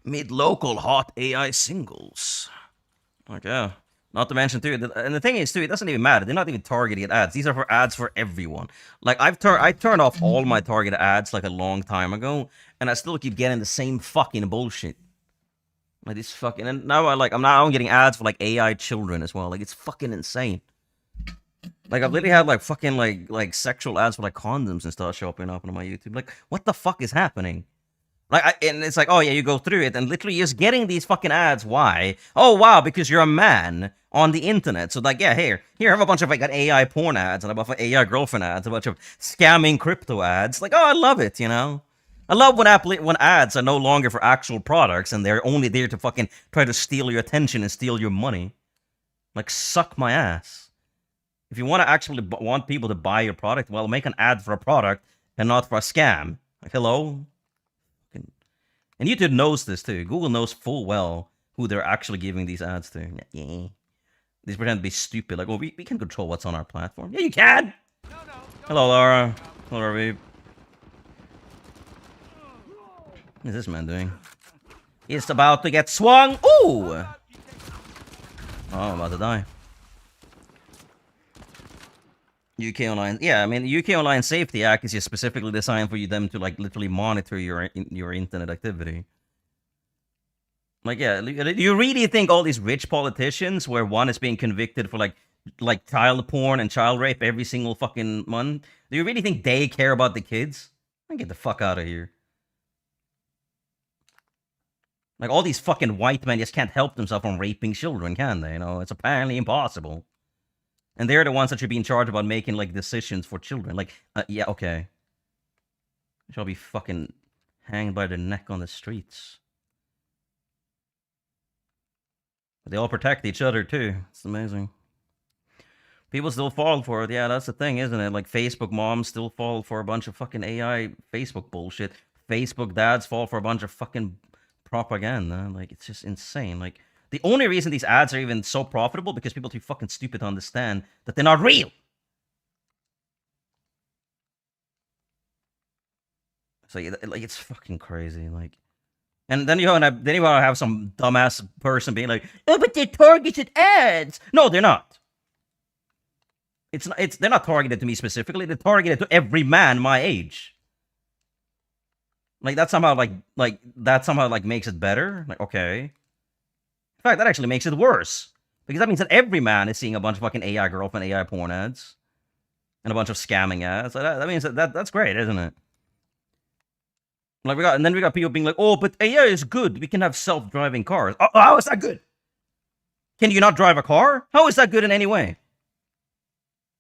Mid local hot AI singles. Like, yeah. Not to mention, too, and the thing is, too, it doesn't even matter. They're not even targeted ads. These are for ads for everyone. Like, I turned off all my targeted ads, like, a long time ago, and I still keep getting the same fucking bullshit. Like, this fucking... And now I'm getting ads for, like, AI children as well. Like, it's fucking insane. Like I've literally had like fucking like sexual ads for like condoms and stuff showing up on my YouTube. Like, what the fuck is happening? Like, and it's like, oh yeah, you go through it, and literally just getting these fucking ads. Why? Oh wow, because you're a man on the internet. So like, yeah, here, I have a bunch of like AI porn ads and a bunch of AI girlfriend ads, a bunch of scamming crypto ads. Like, oh, I love it, you know. I love when ads are no longer for actual products and they're only there to fucking try to steal your attention and steal your money. Like, suck my ass. If you want to actually want people to buy your product, well, make an ad for a product and not for a scam. Like, hello? And YouTube knows this too. Google knows full well who they're actually giving these ads to. Yeah. These pretend to be stupid. Like, well, we can control what's on our platform. Yeah, you can! No, no. Hello, Laura. Hello, Ravi. What is this man doing? He's about to get swung. Ooh! Oh, I'm about to die. UK Online, yeah, I mean, the UK Online Safety Act is just specifically designed for them to like literally monitor your internet activity. Like, yeah, do you really think all these rich politicians, where one is being convicted for like child porn and child rape every single fucking month, do you really think they care about the kids? Get the fuck out of here. Like, all these fucking white men just can't help themselves from raping children, can they? You know, it's apparently impossible. And they're the ones that should be in charge about making, like, decisions for children. Like, yeah, okay. They shall be fucking hanged by their neck on the streets. But they all protect each other, too. It's amazing. People still fall for it. Yeah, that's the thing, isn't it? Like, Facebook moms still fall for a bunch of fucking AI Facebook bullshit. Facebook dads fall for a bunch of fucking propaganda. Like, it's just insane. Like, the only reason these ads are even so profitable because people are too fucking stupid to understand that they're not real. So like, it's fucking crazy. Like, and then you want to have some dumbass person being like, "Oh, but they're targeted ads." No, they're not. They're not targeted to me specifically. They're targeted to every man my age. Like, that somehow makes it better. Like, okay. In fact, that actually makes it worse. Because that means that every man is seeing a bunch of fucking AI girlfriend, AI porn ads. And a bunch of scamming ads. So that means that's great, isn't it? Like, we got people being like, oh, but AI is good. We can have self-driving cars. Oh, how is that good? Can you not drive a car? How is that good in any way?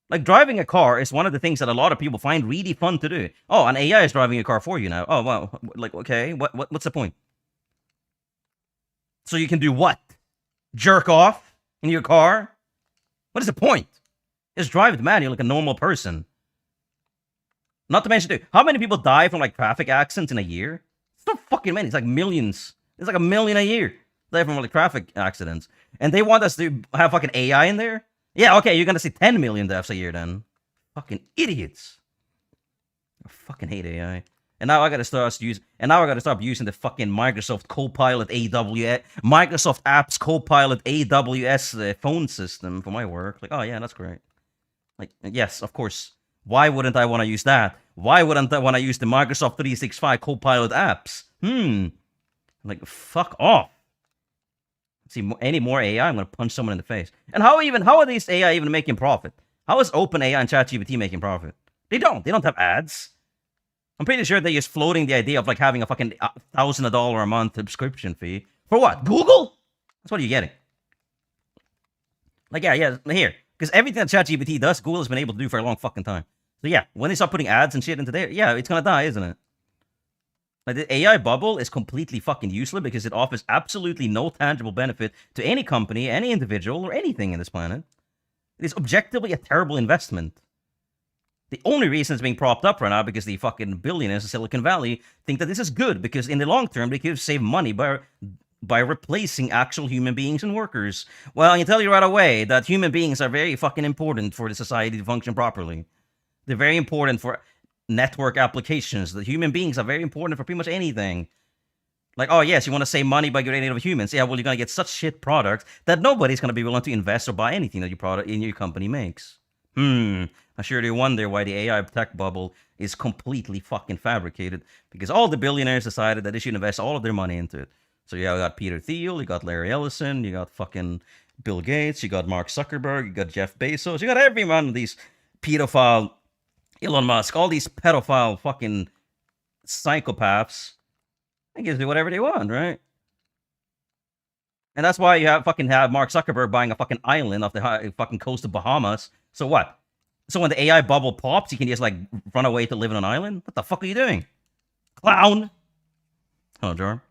Like, driving a car is one of the things that a lot of people find really fun to do. Oh, an AI is driving a car for you now. Oh, wow. Like, okay, what's the point? So you can do what? Jerk off in your car? What is the point? Just drive it manually like a normal person. Not to mention, dude, how many people die from like traffic accidents in a year? It's not fucking many. It's like millions. It's like 1 million a year die from like traffic accidents. And they want us to have fucking AI in there? Yeah, okay, you're gonna see 10 million deaths a year then. Fucking idiots. I fucking hate AI. And now I gotta start using the fucking Microsoft Copilot AWS, Microsoft Apps Copilot AWS phone system for my work. Like, oh yeah, that's great. Like, yes, of course. Why wouldn't I want to use that? Why wouldn't I want to use the Microsoft 365 Copilot apps? Like, fuck off. See any more AI, I'm gonna punch someone in the face. And how are these AI even making profit? How is OpenAI and ChatGPT making profit? They don't have ads. I'm pretty sure they're just floating the idea of like having a fucking $1,000 a month subscription fee. For what? Google? That's what you're getting. Like, yeah, here. Because everything that ChatGPT does, Google has been able to do for a long fucking time. So yeah, when they start putting ads and shit into there, yeah, it's gonna die, isn't it? Like, the AI bubble is completely fucking useless because it offers absolutely no tangible benefit to any company, any individual, or anything in this planet. It is objectively a terrible investment. The only reason it's being propped up right now because the fucking billionaires of Silicon Valley think that this is good because in the long term they could save money by replacing actual human beings and workers. Well, I can tell you right away that human beings are very fucking important for the society to function properly. They're very important for network applications. The human beings are very important for pretty much anything. Like, oh yes, you want to save money by getting rid of humans. Yeah, well, you're going to get such shit products that nobody's going to be willing to invest or buy anything that your company makes. I sure do wonder why the AI tech bubble is completely fucking fabricated. Because all the billionaires decided that they should invest all of their money into it. So yeah, we got Peter Thiel, you got Larry Ellison, you got fucking Bill Gates, you got Mark Zuckerberg, you got Jeff Bezos, you got every one of these pedophile, Elon Musk, all these pedophile fucking psychopaths. They can do whatever they want, right? And that's why you have Mark Zuckerberg buying a fucking island off the fucking coast of Bahamas. So what? So when the AI bubble pops, you can just like run away to live on an island? What the fuck are you doing? Clown! Hello, Jar.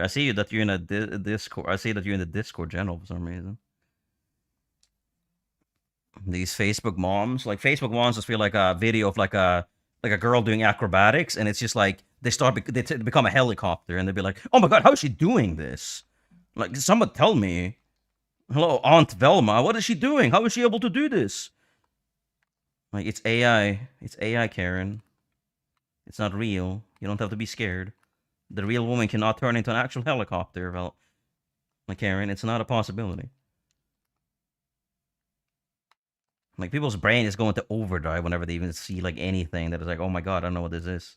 I see that you're in a Discord. I see that you're in the Discord channel for some reason. These Facebook moms, like Facebook moms, just feel like a video of like a girl doing acrobatics, and it's just like they become a helicopter, and they'd be like, "Oh my god, how is she doing this? Like, someone tell me." Hello, Aunt Velma. What is she doing? How is she able to do this? Like, it's AI. It's AI, Karen. It's not real. You don't have to be scared. The real woman cannot turn into an actual helicopter. Well, like, Karen, it's not a possibility. Like, people's brain is going to overdrive whenever they even see, like, anything that is like, oh my god, I don't know what this is.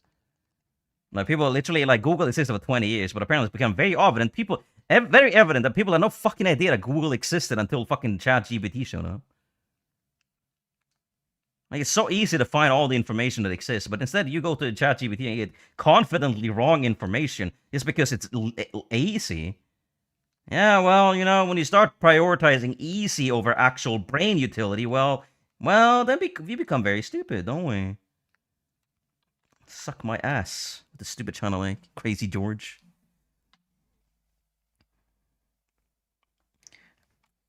Like, people literally, like, Google exists for 20 years, but apparently it's become very evident. Very evident that people had no fucking idea that Google existed until fucking ChatGPT showed up. Like, it's so easy to find all the information that exists, but instead you go to ChatGPT and get confidently wrong information just because it's easy. Yeah, well, you know, when you start prioritizing easy over actual brain utility, well, then we become very stupid, don't we? Suck my ass with the stupid channel, like Crazy George.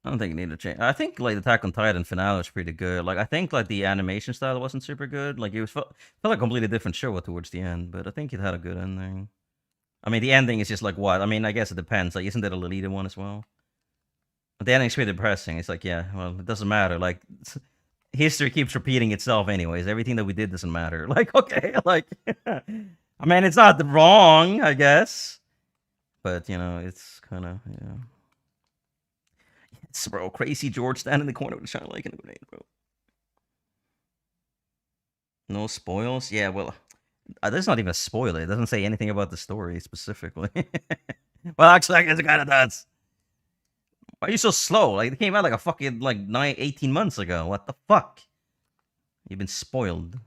I don't think you need to change. I think like the Attack on Titan finale was pretty good. Like I think like the animation style wasn't super good. Like it felt like a completely different show towards the end, but I think it had a good ending. I mean, the ending is just like what? I mean, I guess it depends. Like, isn't that a Lolita one as well? But the ending's pretty depressing. It's like, yeah, well, it doesn't matter. Like, history keeps repeating itself anyways. Everything that we did doesn't matter. Like, okay, like, I mean, it's not wrong, I guess. But, you know, it's kind of, yeah. Yes, bro. Crazy George standing in the corner with a shot like in a grenade, bro. No spoils? Yeah, well, that's not even a spoiler. It doesn't say anything about the story specifically. Well, actually, I guess it kind of does. Why are you so slow? Like, it came out like a fucking, like, 18 months ago. What the fuck? You've been spoiled.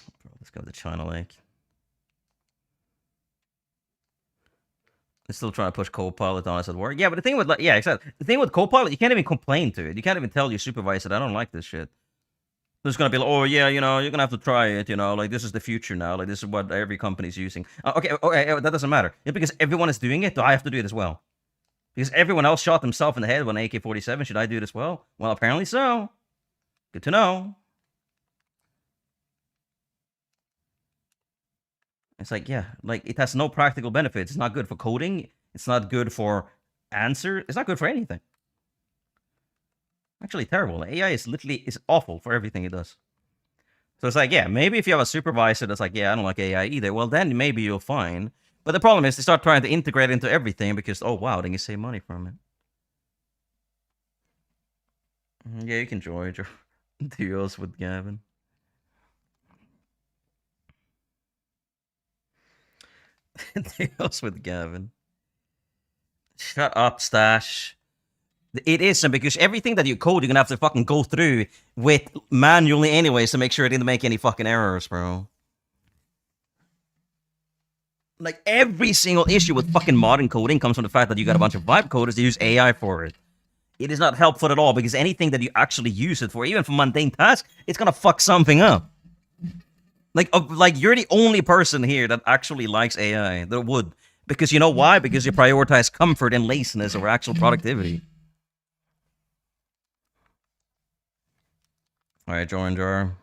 Bro, let's go to China Lake. I'm still trying to push Copilot on us at work. Yeah, but the thing with, like, yeah, exactly. The thing with Copilot, you can't even complain to it. You can't even tell your supervisor, I don't like this shit. There's gonna be like, oh yeah, you know, you're gonna have to try it, you know, like this is the future now, like this is what every company's using. Okay, that doesn't matter. Yeah, because everyone is doing it, do I have to do it as well? Because everyone else shot themselves in the head with an AK-47, should I do it as well? Well, apparently so. Good to know. It's like, yeah, like it has no practical benefits. It's not good for coding. It's not good for answer. It's not good for anything. Actually terrible. AI is awful for everything it does. So it's like, yeah, maybe if you have a supervisor that's like, yeah, I don't like AI either, well, then maybe you'll find. But the problem is they start trying to integrate it into everything because, oh, wow, then you save money from it. Yeah, you can join your duos with Gavin. Duos with Gavin. Shut up, Stash. It isn't, because everything that you code, you're gonna have to fucking go through with manually anyways to make sure it didn't make any fucking errors, bro. Like, every single issue with fucking modern coding comes from the fact that you got a bunch of vibe coders that use AI for it. It is not helpful at all, because anything that you actually use it for, even for mundane tasks, it's gonna fuck something up. Like, you're the only person here that actually likes AI, that would. Because you know why? Because you prioritize comfort and laziness over actual productivity. Alright, join jar.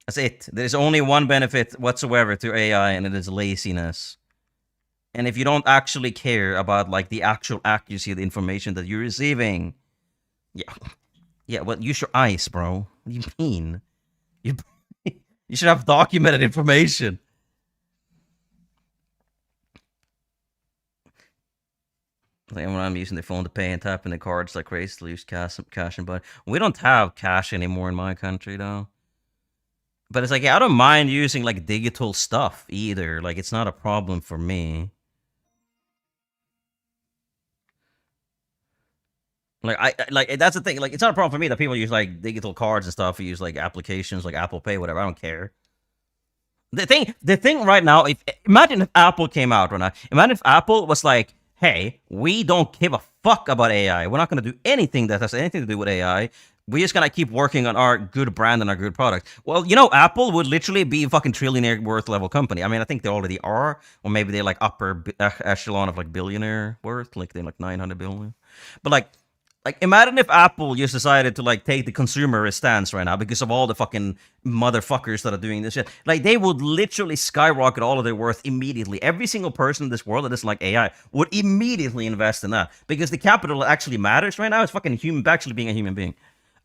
That's it. There's only one benefit whatsoever to AI, and it is laziness. And if you don't actually care about, like, the actual accuracy of the information that you're receiving, yeah, well, use your eyes, bro. What do you mean? You should have documented information. Like when I'm using the phone to pay and tapping the cards like crazy to use cash and buy. We don't have cash anymore in my country though. But it's like, yeah, I don't mind using like digital stuff either. Like it's not a problem for me. Like like that's the thing. Like it's not a problem for me that people use like digital cards and stuff. Use like applications like Apple Pay, whatever. I don't care. The thing right now, if imagine if Apple came out right now. Imagine if Apple was like, "Hey, we don't give a fuck about AI. We're not gonna do anything that has anything to do with AI. We're just gonna keep working on our good brand and our good product." Well, you know, Apple would literally be a fucking trillionaire worth level company. I mean, I think they already are, or maybe they're like upper echelon of like billionaire worth, like they're like 900 billion. But like, imagine if Apple just decided to like take the consumerist stance right now because of all the fucking motherfuckers that are doing this shit. Like, they would literally skyrocket all of their worth immediately. Every single person in this world that is like AI would immediately invest in that because the capital that actually matters right now is fucking actually being a human being.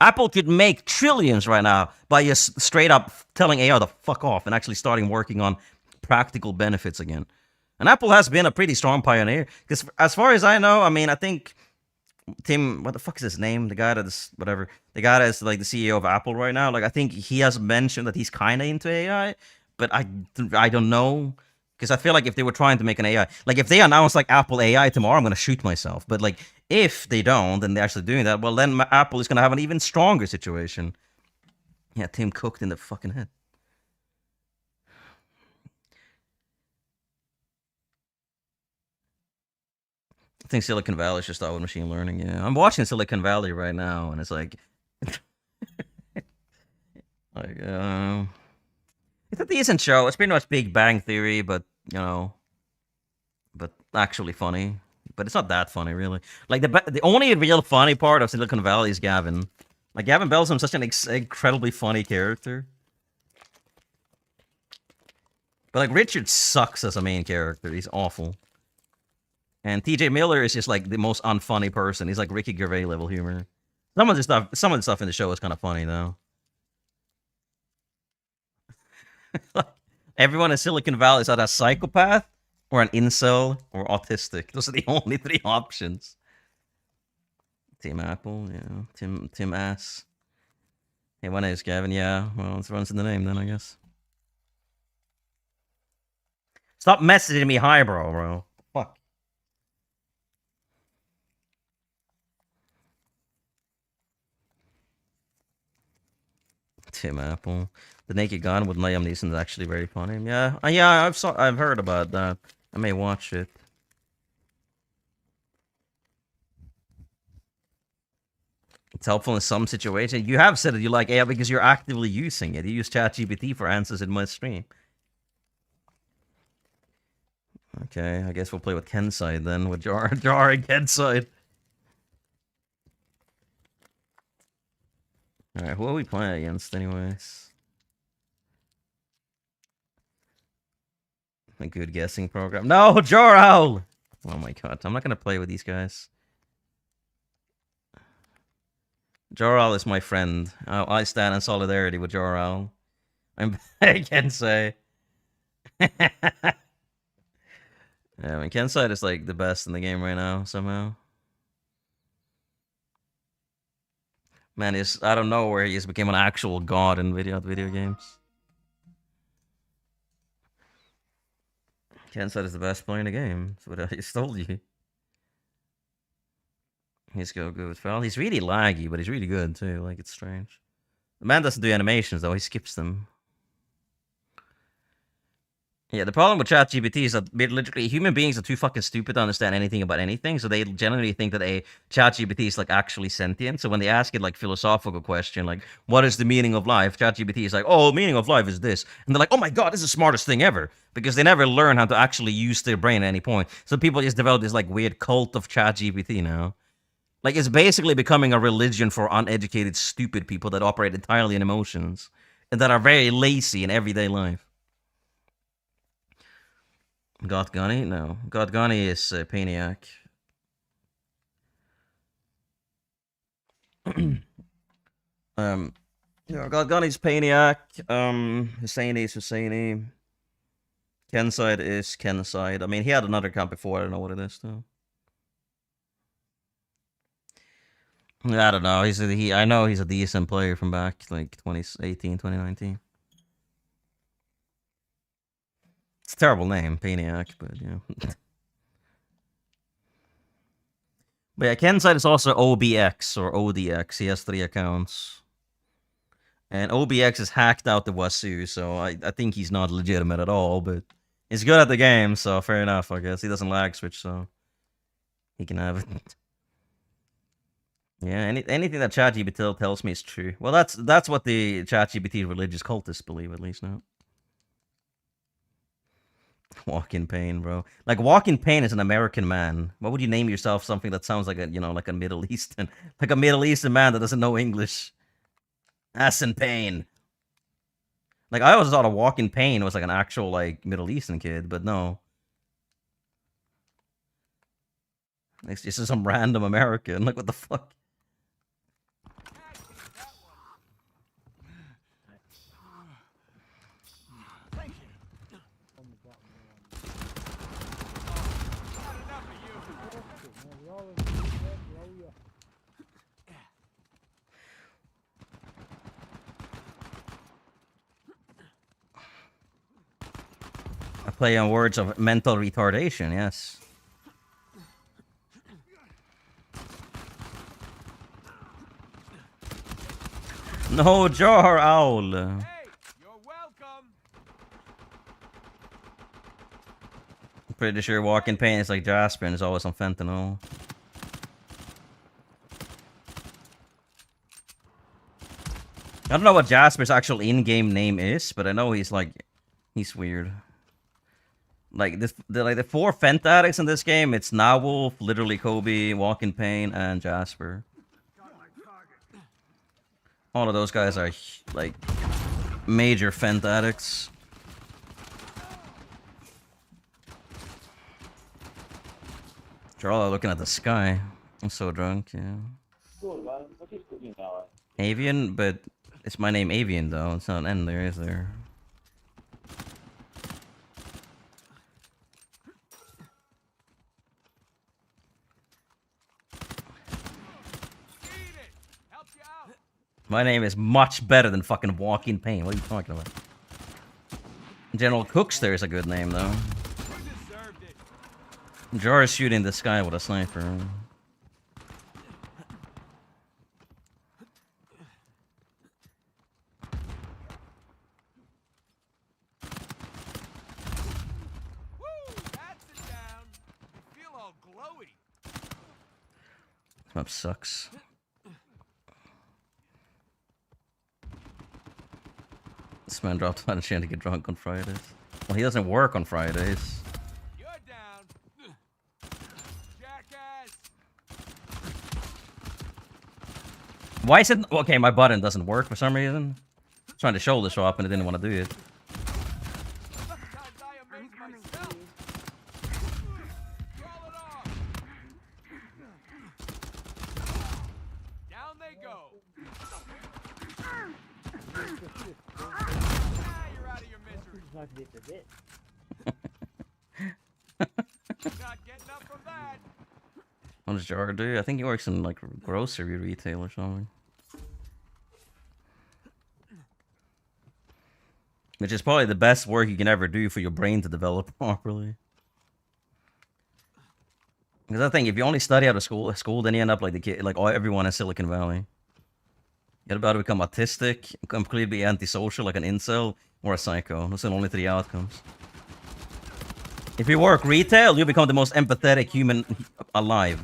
Apple could make trillions right now by just straight up telling AI to fuck off and actually starting working on practical benefits again. And Apple has been a pretty strong pioneer because, as far as I know, I mean, I think Tim, what the fuck is his name? The guy that's whatever. The guy that's like the CEO of Apple right now. Like, I think he has mentioned that he's kind of into AI, but I don't know because I feel like if they were trying to make an AI, like if they announce like Apple AI tomorrow, I'm gonna shoot myself. But like if they don't, and they're actually doing that, well then Apple is gonna have an even stronger situation. Yeah, Tim cooked in the fucking head. I think Silicon Valley should start with machine learning. Yeah, I'm watching Silicon Valley right now, and it's like, like, it's a decent show. It's pretty much Big Bang Theory, but you know, but actually funny. But it's not that funny, really. Like the only real funny part of Silicon Valley is Gavin. Like Gavin Belsam's such an incredibly funny character. But like Richard sucks as a main character. He's awful. And TJ Miller is just like the most unfunny person. He's like Ricky Gervais level humor. Some of the stuff in the show is kind of funny though. Like, everyone in Silicon Valley is either a psychopath or an incel or autistic. Those are the only three options. Tim Apple, yeah. Tim Ass. Hey, my name's Gavin. Yeah, well, it runs in the name then, I guess. Stop messaging me hi, bro. Fuck. Tim Apple. The Naked Gun with Liam Neeson is actually very funny. Yeah, I've heard about that. I may watch it. It's helpful in some situations. You have said that you like AI because you're actively using it. You use ChatGPT for answers in my stream. Okay, I guess we'll play with Ken's side then, with Jar and Ken's side. Alright, who are we playing against anyways? A good guessing program. No, Jar Owl! Oh my god, I'm not gonna play with these guys. Jar Owl is my friend. I stand in solidarity with Jar Owl. I can say. Yeah, I mean, Kenside is like the best in the game right now, somehow. Man, he's I don't know where he just became an actual god in video games. Kenside is the best player in the game. That's what I just told you. He's go good with Fel. He's really laggy, but he's really good too. Like, it's strange. The man doesn't do animations though, he skips them. Yeah, the problem with ChatGPT is that literally human beings are too fucking stupid to understand anything about anything, so they generally think that a ChatGPT is like actually sentient. So when they ask it like philosophical question, like what is the meaning of life, ChatGPT is like, oh, the meaning of life is this, and they're like, oh my god, this is the smartest thing ever, because they never learn how to actually use their brain at any point. So people just develop this like weird cult of ChatGPT now. Like, it's basically becoming a religion for uneducated, stupid people that operate entirely in emotions and that are very lazy in everyday life. Got Gunny? No. Got Gunny is Paniac. Yeah, Got Gunny's Paniac. Husseini is Husseini. Kenside is Kenside. I mean, he had another account before. I don't know what it is, though. I don't know. I know he's a decent player from back like 2018, 2019. It's a terrible name, Paniac, but yeah. But yeah, Ken's side is also OBX or ODX. He has 3 accounts. And OBX is hacked out the wazoo, so I think he's not legitimate at all, but he's good at the game, so fair enough, I guess. He doesn't lag switch, so he can have it. Yeah, anything that ChatGPT tells me is true. Well, that's what the ChatGPT religious cultists believe, at least now. Walk in Pain, bro. Like, Walk in Pain is an American man. Why would you name yourself something that sounds like a, like a Middle Eastern, like a Middle Eastern man that doesn't know English? Ass in Pain. Like, I always thought a Walk in Pain was like an actual, like, Middle Eastern kid, but no. It's just some random American. Like, what the fuck? A play on words of mental retardation, yes. No jar owl. Hey, you're welcome. I'm pretty sure Walk in Pain is like Jasper and is always on fentanyl. I don't know what Jasper's actual in-game name is, but I know he's weird. Like the 4 Fent addicts in this game, it's Nawolf, literally Kobe, Walk in Pain, and Jasper. All of those guys are like major Fent addicts. They're all looking at the sky. I'm so drunk, yeah. Avian, but it's my name Avian though. It's not an N there, is there? My name is much better than fucking Walk in Pain. What are you talking about? General Cookster is a good name though. Jar is shooting the sky with a sniper. This map sucks. This man dropped out of chance to get drunk on Fridays. Well, he doesn't work on Fridays. You're down. Jackass. Why is it... Okay, my button doesn't work for some reason. I'm trying to shoulder swap and it didn't want to do it. Sometimes I amaze myself. Call it off. Down they go. You're out of your misery. Not getting up from that. What does Jar do? I think he works in like grocery retail or something. Which is probably the best work you can ever do for your brain to develop properly. Because I think if you only study out of school, then you end up like the kid, like everyone in Silicon Valley. You're about to become autistic, completely antisocial, like an incel, or a psycho. Those are the only 3 outcomes. If you work retail, you become the most empathetic human alive.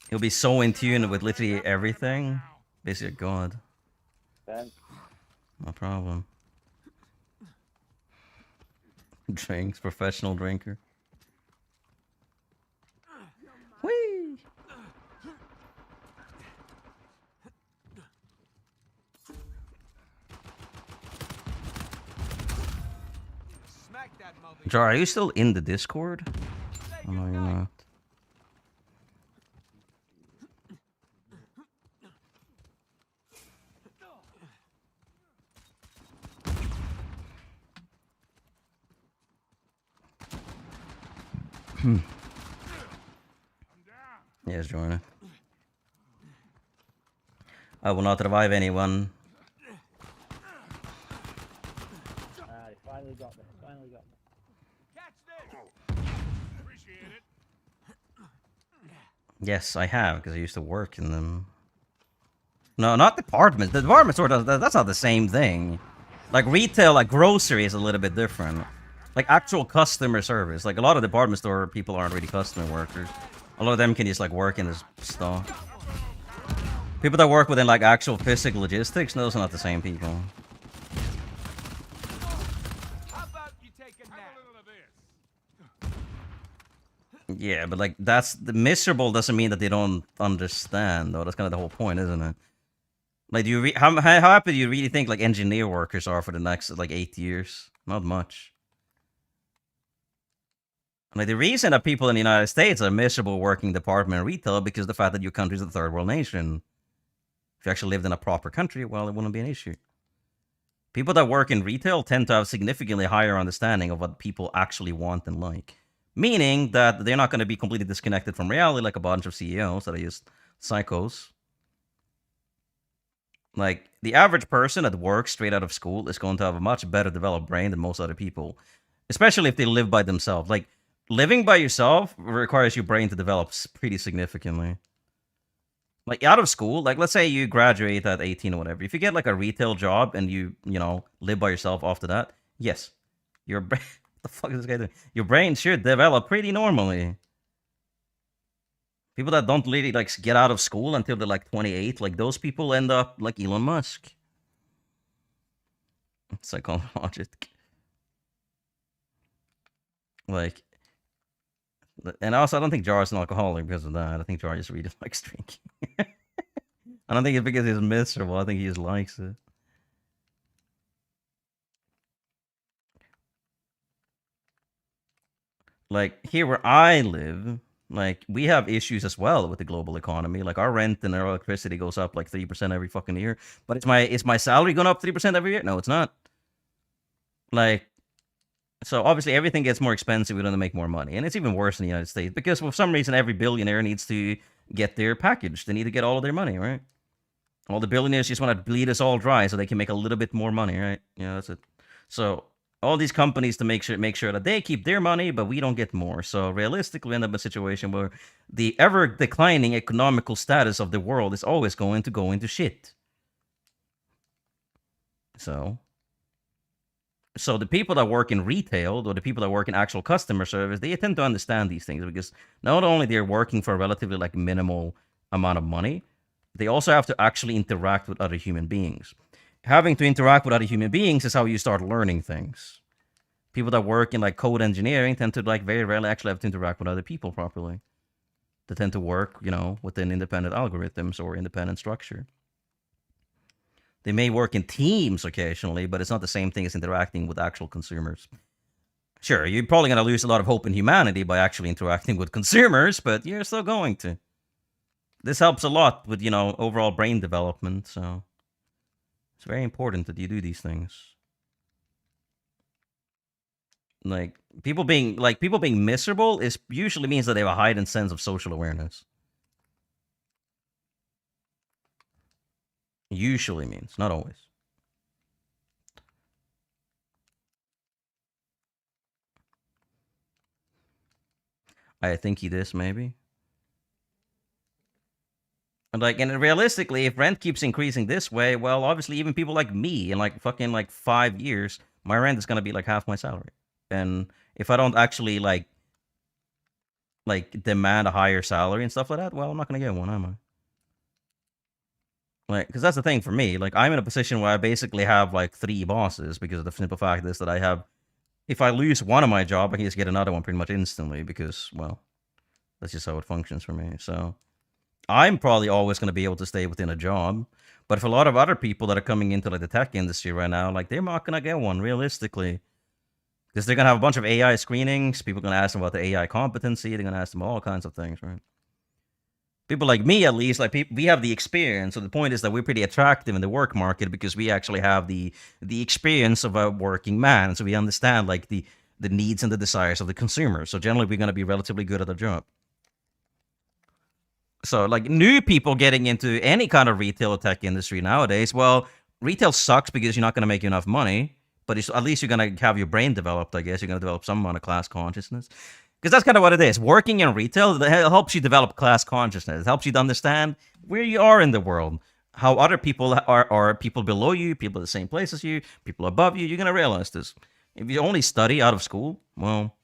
You'll be so in tune with literally everything. Basically a god. No problem. Drinks, professional drinker. Whee! Smack that mother. Jar, are you still in the Discord? Oh, no, you're not. Yes, join it. I will not revive anyone. He finally got me. Finally got me. Catch this! Appreciate it. Yes, I have, because I used to work in them. No, not departments. The department store that's not the same thing. Like retail, like grocery is a little bit different. Like actual customer service. Like a lot of department store people aren't really customer workers. A lot of them can just like work in this store. People that work within like actual physical logistics, those are not the same people. How about you take a Have nap? a little of this. Yeah, but like that's the miserable doesn't mean that they don't understand though. That's kind of the whole point, isn't it? Like, do you how happy do you really think like engineer workers are for the next like 8 years? Not much. Like the reason that people in the United States are miserable working department retail because of the fact that your country is a third world nation. If you actually lived in a proper country, well, it wouldn't be an issue. People that work in retail tend to have significantly higher understanding of what people actually want and like. Meaning that they're not going to be completely disconnected from reality like a bunch of CEOs that are just psychos. Like, the average person that works straight out of school is going to have a much better developed brain than most other people. Especially if they live by themselves. Like, living by yourself requires your brain to develop pretty significantly. Like, out of school, like, let's say you graduate at 18 or whatever. If you get, like, a retail job and you know, live by yourself after that, yes. Your brain... What the fuck is this guy doing? Your brain should develop pretty normally. People that don't really, like, get out of school until they're, like, 28, like, those people end up like Elon Musk. Psychologic. Like... And also, I don't think Jar is an alcoholic because of that. I think Jar just really likes drinking. I don't think it's because he's miserable. I think he just likes it. Like, here where I live, like, we have issues as well with the global economy. Like, our rent and our electricity goes up like 3% every fucking year. But is my salary going up 3% every year? No, it's not. Like, so obviously everything gets more expensive. We don't make more money. And it's even worse in the United States because for some reason every billionaire needs to get their package. They need to get all of their money, right? All the billionaires just want to bleed us all dry so they can make a little bit more money, right? Yeah, that's it. So all these companies to make sure that they keep their money, but we don't get more. So realistically, we end up in a situation where the ever declining economical status of the world is always going to go into shit. So the people that work in retail or the people that work in actual customer service, they tend to understand these things because not only they're working for a relatively like minimal amount of money, they also have to actually interact with other human beings. Having to interact with other human beings is how you start learning things. People that work in like code engineering tend to like very rarely actually have to interact with other people properly. They tend to work, you know, within independent algorithms or independent structure. They may work in teams occasionally, but it's not the same thing as interacting with actual consumers. Sure, you're probably going to lose a lot of hope in humanity by actually interacting with consumers, but you're still going to. This helps a lot with, you know, overall brain development, so it's very important that you do these things. Like, people being miserable is usually means that they have a heightened sense of social awareness. Usually means, not always. I think he this maybe. And like, and realistically, if rent keeps increasing this way, well, obviously, even people like me in like fucking like 5 years, my rent is gonna be like half my salary. And if I don't actually like demand a higher salary and stuff like that, well, I'm not gonna get one, am I? Like, because that's the thing for me. Like, I'm in a position where I basically have like 3 bosses because of the simple fact is that I have, if I lose one of my job, I can just get another one pretty much instantly because, well, that's just how it functions for me. So I'm probably always going to be able to stay within a job. But for a lot of other people that are coming into like the tech industry right now, like they're not going to get one realistically. Because they're going to have a bunch of AI screenings. People are going to ask them about the AI competency. They're going to ask them all kinds of things, right? People like me, at least, like we have the experience. So the point is that we're pretty attractive in the work market because we actually have the experience of a working man. So we understand like the needs and the desires of the consumer. So generally, we're going to be relatively good at our job. So like new people getting into any kind of retail or tech industry nowadays, well, retail sucks because you're not going to make enough money, but at least you're going to have your brain developed, I guess. You're going to develop some amount of class consciousness. Because that's kind of what it is. Working in retail helps you develop class consciousness. It helps you to understand where you are in the world, how other people are people below you, people at the same place as you, people above you. You're going to realize this. If you only study out of school, well,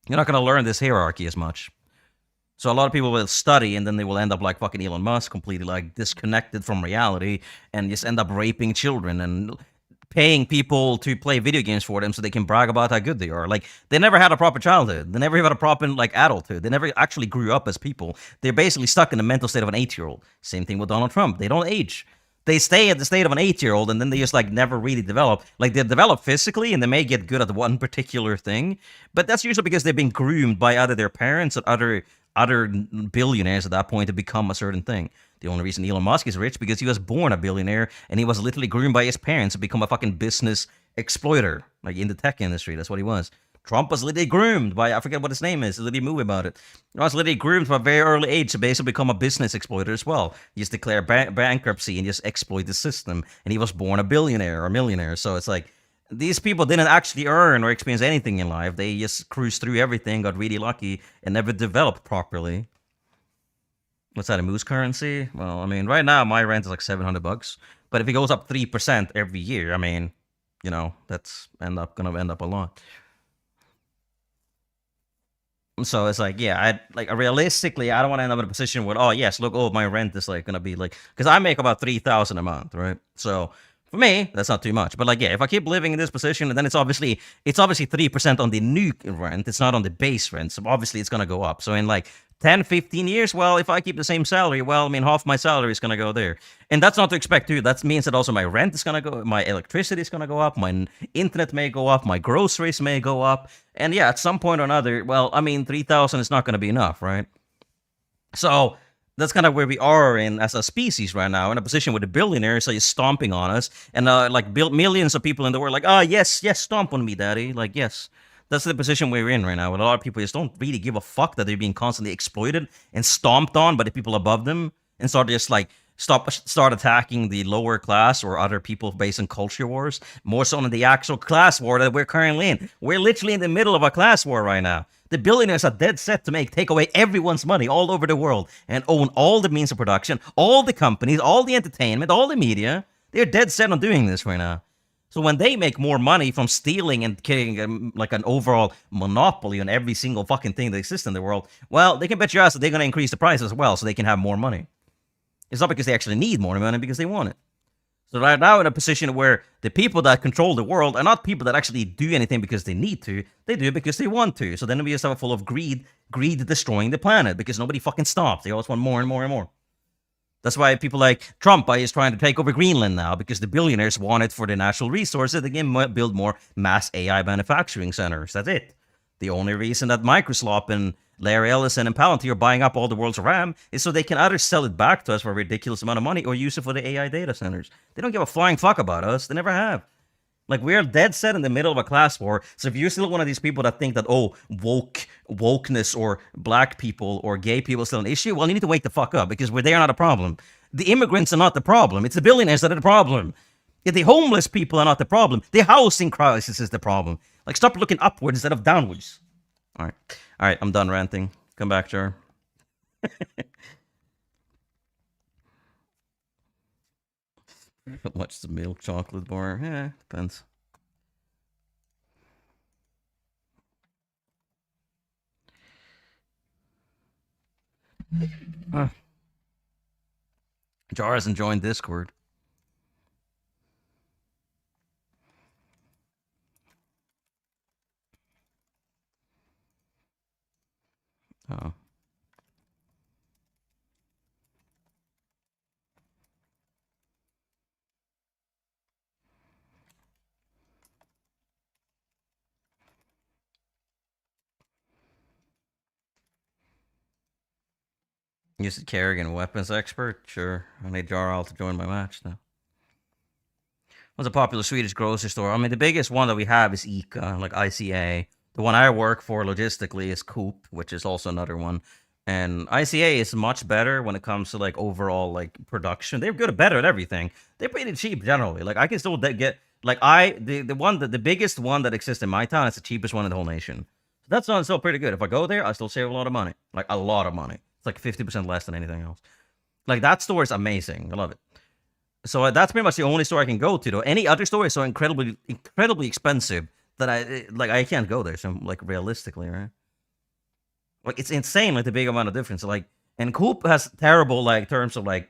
you're not going to learn this hierarchy as much. So a lot of people will study and then they will end up like fucking Elon Musk, completely like disconnected from reality and just end up raping children and paying people to play video games for them so they can brag about how good they are. Like they never had a proper childhood. They never had a proper like adulthood. They never actually grew up as people. They're basically stuck in the mental state of an 8-year-old. Same thing with Donald Trump. They don't age. They stay at the state of an 8-year-old and then they just like never really develop. Like they develop physically and they may get good at one particular thing, but that's usually because they've been groomed by either their parents or other billionaires at that point to become a certain thing. The only reason Elon Musk is rich because he was born a billionaire and he was literally groomed by his parents to become a fucking business exploiter, like in the tech industry. That's what he was. Trump was literally groomed by, I forget what his name is, there's a literally movie about it. He was literally groomed from a very early age to basically become a business exploiter as well. He just declared bankruptcy and just exploit the system. And he was born a billionaire or millionaire. So it's like, these people didn't actually earn or experience anything in life. They just cruised through everything, got really lucky, and never developed properly. What's that, a moose currency? Well, I mean, right now my rent is like $700. But if it goes up 3% every year, I mean, you know, that's gonna end up a lot. So it's like, yeah, realistically, I don't want to end up in a position where, oh yes, look, my rent is like gonna be like, because I make about $3,000 a month, right? So for me, that's not too much. But like, yeah, if I keep living in this position, then it's obviously 3% on the new rent. It's not on the base rent. So obviously it's gonna go up. So in like 10, 15 years, well, if I keep the same salary, well, I mean, half my salary is gonna go there. And that's not to expect too. That means that also my rent is gonna go, my electricity is gonna go up, my internet may go up, my groceries may go up. And yeah, at some point or another, well, I mean, 3,000 is not gonna be enough, right? So that's kind of where we are in as a species right now, in a position where the billionaires are just stomping on us, and like millions of people in the world, like, oh yes, stomp on me, daddy, like yes. That's the position we're in right now. With a lot of people just don't really give a fuck that they're being constantly exploited and stomped on by the people above them, and start just like start attacking the lower class or other people based on culture wars, more so than the actual class war that we're currently in. We're literally in the middle of a class war right now. The billionaires are dead set to take away everyone's money all over the world and own all the means of production, all the companies, all the entertainment, all the media. They're dead set on doing this right now. So when they make more money from stealing and getting like an overall monopoly on every single fucking thing that exists in the world, well, they can bet your ass that they're going to increase the price as well so they can have more money. It's not because they actually need more money, because they want it. So right now in a position where the people that control the world are not people that actually do anything because they need to. They do it because they want to. So then we just have a full of greed destroying the planet because nobody fucking stops. They always want more and more and more. That's why people like Trump is trying to take over Greenland now, because the billionaires want it for the natural resources. They can build more mass AI manufacturing centers. That's it. The only reason that Microsoft and Larry Ellison and Palantir are buying up all the world's RAM is so they can either sell it back to us for a ridiculous amount of money or use it for the AI data centers. They don't give a flying fuck about us. They never have. Like, we're dead set in the middle of a class war. So if you're still one of these people that think that, wokeness or black people or gay people is still an issue, well, you need to wake the fuck up, because they're not a problem. The immigrants are not the problem. It's the billionaires that are the problem. The homeless people are not the problem. The housing crisis is the problem. Like, stop looking upwards instead of downwards. All right, I'm done ranting. Come back, Jar. What's the milk chocolate bar? Yeah, depends. Jar hasn't joined Discord. Oh. You said Kerrigan, weapons expert? Sure. I need Jarl to join my match now. What's a popular Swedish grocery store? I mean, the biggest one that we have is ICA, like ICA. The one I work for logistically is Coop, which is also another one. And ICA is much better when it comes to like overall like production. They're good, better at everything. They're pretty cheap generally. Like I can still get like the biggest one that exists in my town is the cheapest one in the whole nation. So that's not still pretty good. If I go there, I still save a lot of money, like a lot of money. It's like 50% less than anything else. Like that store is amazing. I love it. So that's pretty much the only store I can go to. Though any other store is so incredibly expensive that I can't go there. So like realistically, right? Like it's insane, like the big amount of difference. Like, and Coop has terrible like terms of like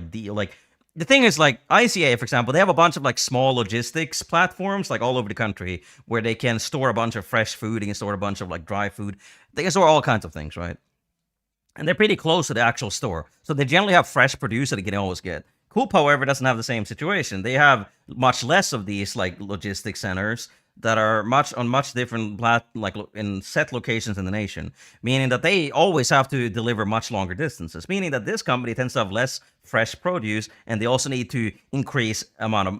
deal. Like the thing is, like ICA, for example, they have a bunch of like small logistics platforms like all over the country where they can store a bunch of fresh food. They can store a bunch of like dry food. They can store all kinds of things, right? And they're pretty close to the actual store, so they generally have fresh produce that they can always get. Coop, however, doesn't have the same situation. They have much less of these like logistics centers that are much different in set locations in the nation, meaning that they always have to deliver much longer distances, meaning that this company tends to have less fresh produce, and they also need to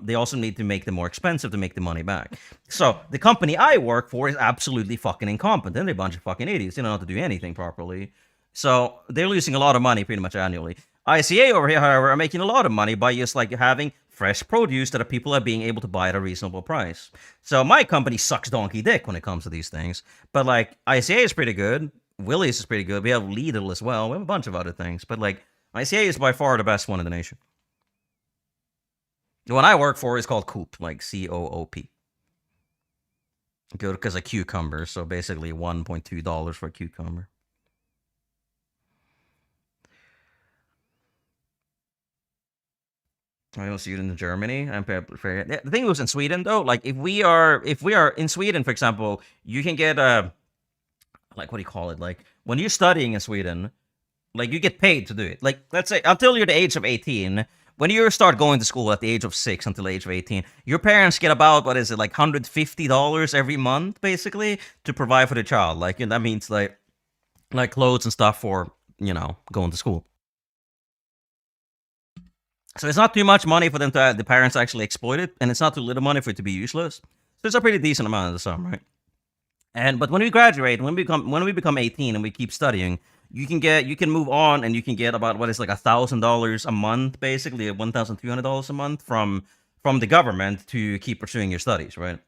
they also need to make them more expensive to make the money back. So the company I work for is absolutely fucking incompetent. They're a bunch of fucking idiots. They don't know how to do anything properly. So they're losing a lot of money pretty much annually. ICA over here, however, are making a lot of money by just like having fresh produce that people are being able to buy at a reasonable price. So my company sucks donkey dick when it comes to these things. But like ICA is pretty good. Willie's is pretty good. We have Lidl as well. We have a bunch of other things. But like ICA is by far the best one in the nation. The one I work for is called Coop, like COOP. Good because of cucumber. So basically $1.2 for a cucumber. I don't see it in Germany. The thing was in Sweden though, like if we are in Sweden, for example, you can get like what do you call it? Like when you're studying in Sweden, like you get paid to do it. Like let's say until you're the age of 18, when you start going to school at the age of 6 until the age of 18, your parents get about what is it like $150 every month basically to provide for the child. Like that means like clothes and stuff for going to school. So it's not too much money for them to the parents actually exploit it, and it's not too little money for it to be useless. So it's a pretty decent amount of the sum, right? But when we graduate, when we become 18 and we keep studying, you can move on and you can get about what is like $1,000 a month, basically $1,200 a month from the government to keep pursuing your studies, right?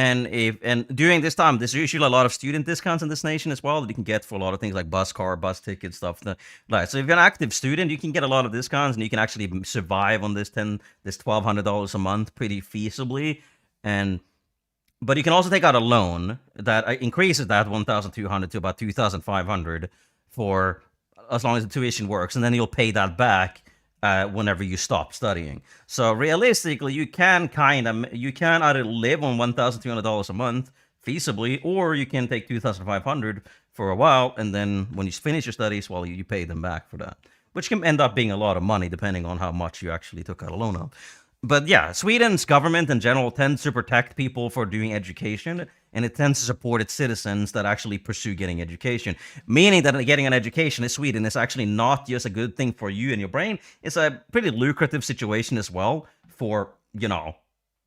And during this time, there's usually a lot of student discounts in this nation as well that you can get for a lot of things like bus tickets, stuff. Like, so if you're an active student, you can get a lot of discounts and you can actually survive on this $1,200 a month pretty feasibly. But you can also take out a loan that increases that $1,200 to about $2,500 for as long as the tuition works, and then you'll pay that back whenever you stop studying. So realistically, you can either live on $1,200 a month feasibly, or you can take $2,500 for a while, and then when you finish your studies, well, you pay them back for that, which can end up being a lot of money depending on how much you actually took out a loan of. But yeah, Sweden's government in general tends to protect people for doing education, and it tends to support its citizens that actually pursue getting education. Meaning that getting an education in Sweden is actually not just a good thing for you and your brain, it's a pretty lucrative situation as well for,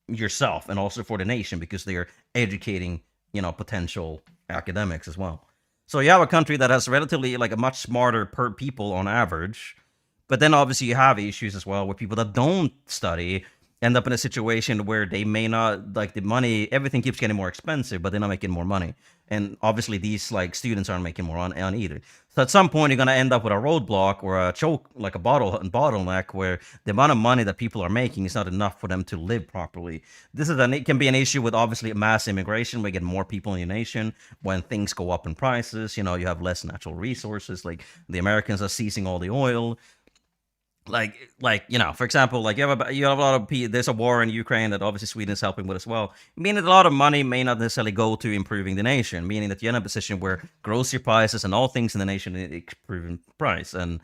yourself and also for the nation, because they're educating, potential academics as well. So you have a country that has relatively like a much smarter people on average. But then obviously you have issues as well where people that don't study end up in a situation where they may not, like the money, everything keeps getting more expensive, but they're not making more money. And obviously these like students aren't making more on either. So at some point you're going to end up with a roadblock or a choke, like a bottleneck, where the amount of money that people are making is not enough for them to live properly. It can be an issue with obviously mass immigration. We get more people in your nation when things go up in prices. You have less natural resources. Like the Americans are seizing all the oil. For example, like you have a lot of there's a war in Ukraine that obviously Sweden is helping with as well, meaning that a lot of money may not necessarily go to improving the nation, meaning that you're in a position where grocery prices and all things in the nation improve in price, and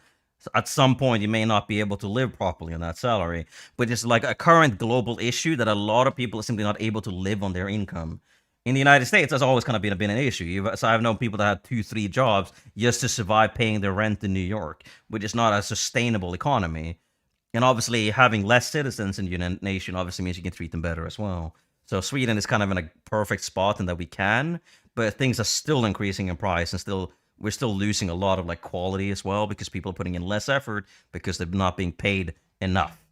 at some point you may not be able to live properly on that salary, which is like a current global issue that a lot of people are simply not able to live on their income. In the United States, that's always kind of been an issue. So I've known people that had 2-3 jobs just to survive paying their rent in New York, which is not a sustainable economy. And obviously, having less citizens in your nation obviously means you can treat them better as well. So Sweden is kind of in a perfect spot in that we can, but things are still increasing in price and still we're still losing a lot of like quality as well because people are putting in less effort because they're not being paid enough.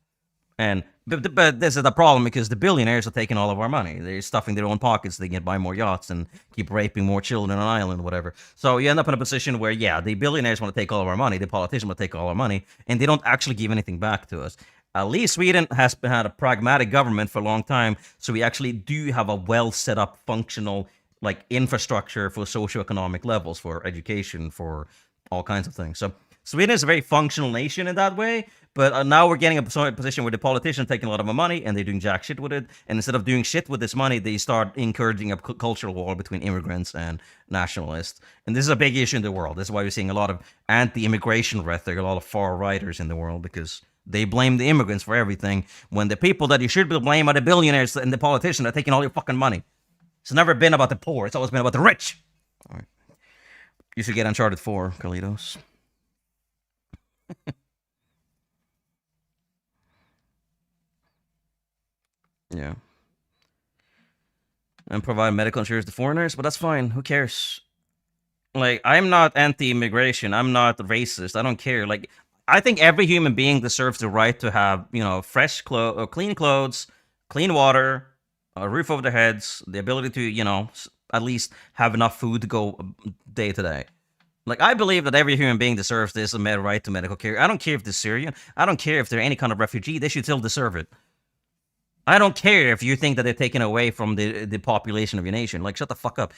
And but this is the problem because the billionaires are taking all of our money. They're stuffing their own pockets. They can buy more yachts and keep raping more children on an island, whatever. So you end up in a position where, yeah, the billionaires want to take all of our money. The politicians want to take all our money, and they don't actually give anything back to us. At least Sweden has had a pragmatic government for a long time, so we actually do have a well set up, functional like infrastructure for socioeconomic levels, for education, for all kinds of things. So Sweden is a very functional nation in that way, but now we're getting a position where the politicians are taking a lot of our money and they're doing jack shit with it. And instead of doing shit with this money, they start encouraging a cultural war between immigrants and nationalists. And this is a big issue in the world. That's why we're seeing a lot of anti-immigration rhetoric, a lot of far-righters in the world, because they blame the immigrants for everything, when the people that you should blame are the billionaires and the politicians that are taking all your fucking money. It's never been about the poor. It's always been about the rich. All right. You should get Uncharted 4, Carlitos. Yeah. And provide medical insurance to foreigners, but that's fine. Who cares? Like, I'm not anti-immigration. I'm not racist. I don't care. Like, I think every human being deserves the right to have, you know, fresh clothes, clean clothes, clean water, a roof over their heads, the ability to, you know, at least have enough food to go day to day. Like, I believe that every human being deserves this right to medical care. I don't care if they're Syrian. I don't care if they're any kind of refugee. They should still deserve it. I don't care if you think that they're taken away from the population of your nation. Like, shut the fuck up.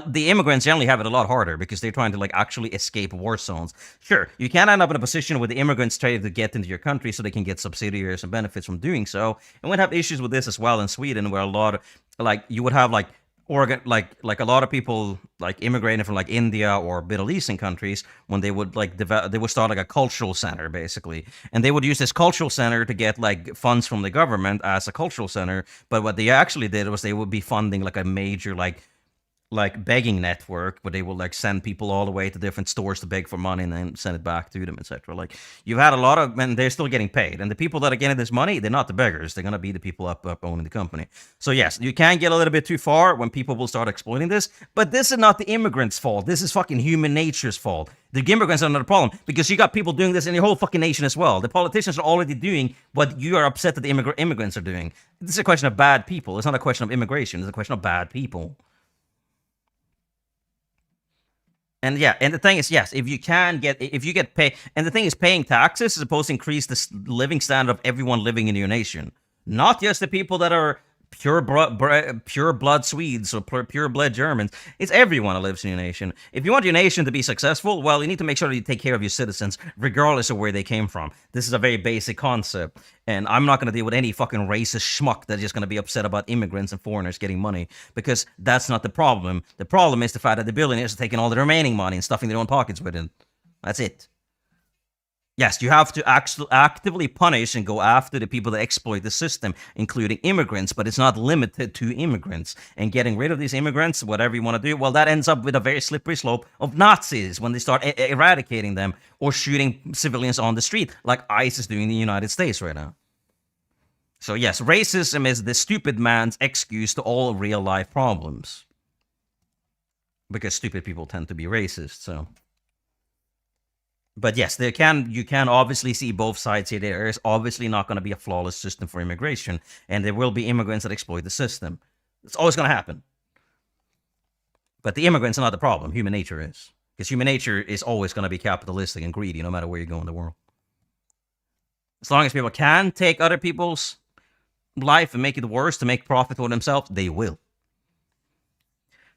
The immigrants generally have it a lot harder because they're trying to, like, actually escape war zones. Sure, you can end up in a position where the immigrants try to get into your country so they can get subsidies and benefits from doing so. And we'd have issues with this as well in Sweden, where a lot of, like, you would have, like a lot of people like immigrating from like India or Middle Eastern countries, when they would like they would start like a cultural center basically, and they would use this cultural center to get like funds from the government as a cultural center. But what they actually did was they would be funding like a major like begging network where they will like send people all the way to different stores to beg for money and then send it back to them, etc. Like, you've had a lot of, and they're still getting paid, and the people that are getting this money, they're not the beggars. They're gonna be the people up owning the company. So yes, you can get a little bit too far when people will start exploiting this, but this is not the immigrants' fault. This is fucking human nature's fault. The immigrants are not a problem, because you got people doing this in your whole fucking nation as well. The politicians are already doing what you are upset that the immigrants are doing. This is a question of bad people. It's not a question of immigration. It's a question of bad people. And yeah, and the thing is, yes, if you get paid, and the thing is, paying taxes is supposed to increase the living standard of everyone living in your nation, not just the people that are pure blood Swedes or pure blood Germans. It's everyone that lives in your nation. If you want your nation to be successful, well, you need to make sure that you take care of your citizens, regardless of where they came from. This is a very basic concept, and I'm not going to deal with any fucking racist schmuck that's just going to be upset about immigrants and foreigners getting money, because that's not the problem. The problem is the fact that the billionaires are taking all the remaining money and stuffing their own pockets with it. That's it. Yes, you have to actively punish and go after the people that exploit the system, including immigrants, but it's not limited to immigrants. And getting rid of these immigrants, whatever you want to do, well, that ends up with a very slippery slope of Nazis when they start eradicating them or shooting civilians on the street, like ICE is doing in the United States right now. So yes, racism is the stupid man's excuse to all real-life problems. Because stupid people tend to be racist, so... But yes, you can obviously see both sides here. There is obviously not going to be a flawless system for immigration, and there will be immigrants that exploit the system. It's always going to happen. But the immigrants are not the problem. Human nature is. Because human nature is always going to be capitalistic and greedy, no matter where you go in the world. As long as people can take other people's life and make it worse to make profit for themselves, they will.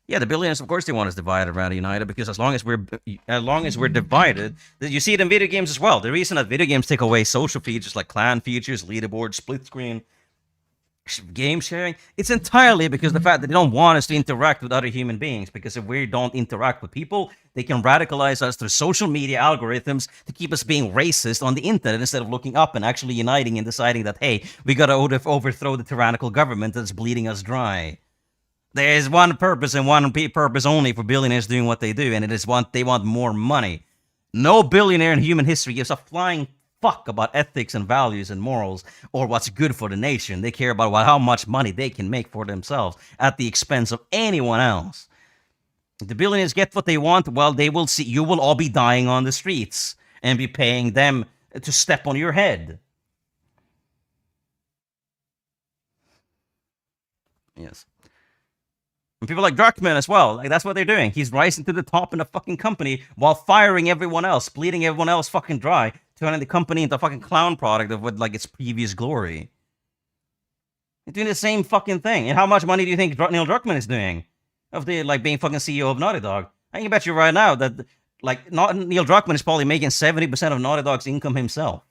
Yeah, the billionaires, of course, they want us divided around united, because as long as we're divided, you see it in video games as well. The reason that video games take away social features like clan features, leaderboard, split screen, game sharing, it's entirely because of the fact that they don't want us to interact with other human beings. Because if we don't interact with people, they can radicalize us through social media algorithms to keep us being racist on the internet, instead of looking up and actually uniting and deciding that, hey, we gotta overthrow the tyrannical government that's bleeding us dry. There is one purpose and one purpose only for billionaires doing what they do, and it is they want more money. No billionaire in human history gives a flying fuck about ethics and values and morals, or what's good for the nation. They care about how much money they can make for themselves at the expense of anyone else. The billionaires get what they want. Well, they will see. You will all be dying on the streets and be paying them to step on your head. Yes. And people like Druckmann as well. Like, that's what they're doing. He's rising to the top in a fucking company while firing everyone else, bleeding everyone else fucking dry, turning the company into a fucking clown product of what, like, its previous glory. They're doing the same fucking thing. And how much money do you think Neil Druckmann is doing? Of the, like, being fucking CEO of Naughty Dog. I can bet you right now that, like, Neil Druckmann is probably making 70% of Naughty Dog's income himself.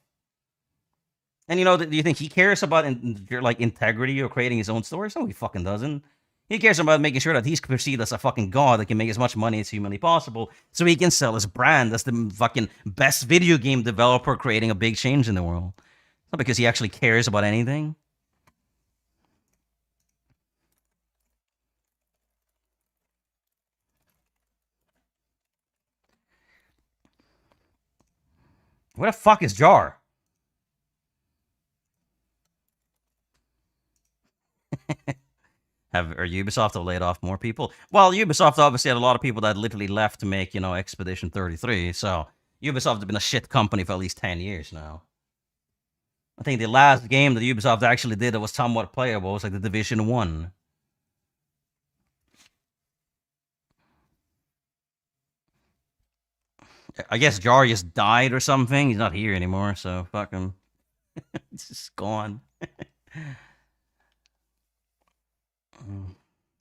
And, you know, do you think he cares about, like, integrity or creating his own stories? No, he fucking doesn't. He cares about making sure that he's perceived as a fucking god that can make as much money as humanly possible so he can sell his brand as the fucking best video game developer creating a big change in the world. It's not because he actually cares about anything. Where the fuck is Jar? Or Ubisoft have laid off more people? Well, Ubisoft obviously had a lot of people that literally left to make, you know, Expedition 33. So Ubisoft has been a shit company for at least 10 years now. I think the last game that Ubisoft actually did that was somewhat playable was like the Division 1. I guess Jar just died or something. He's not here anymore, so fuck him. He's just gone.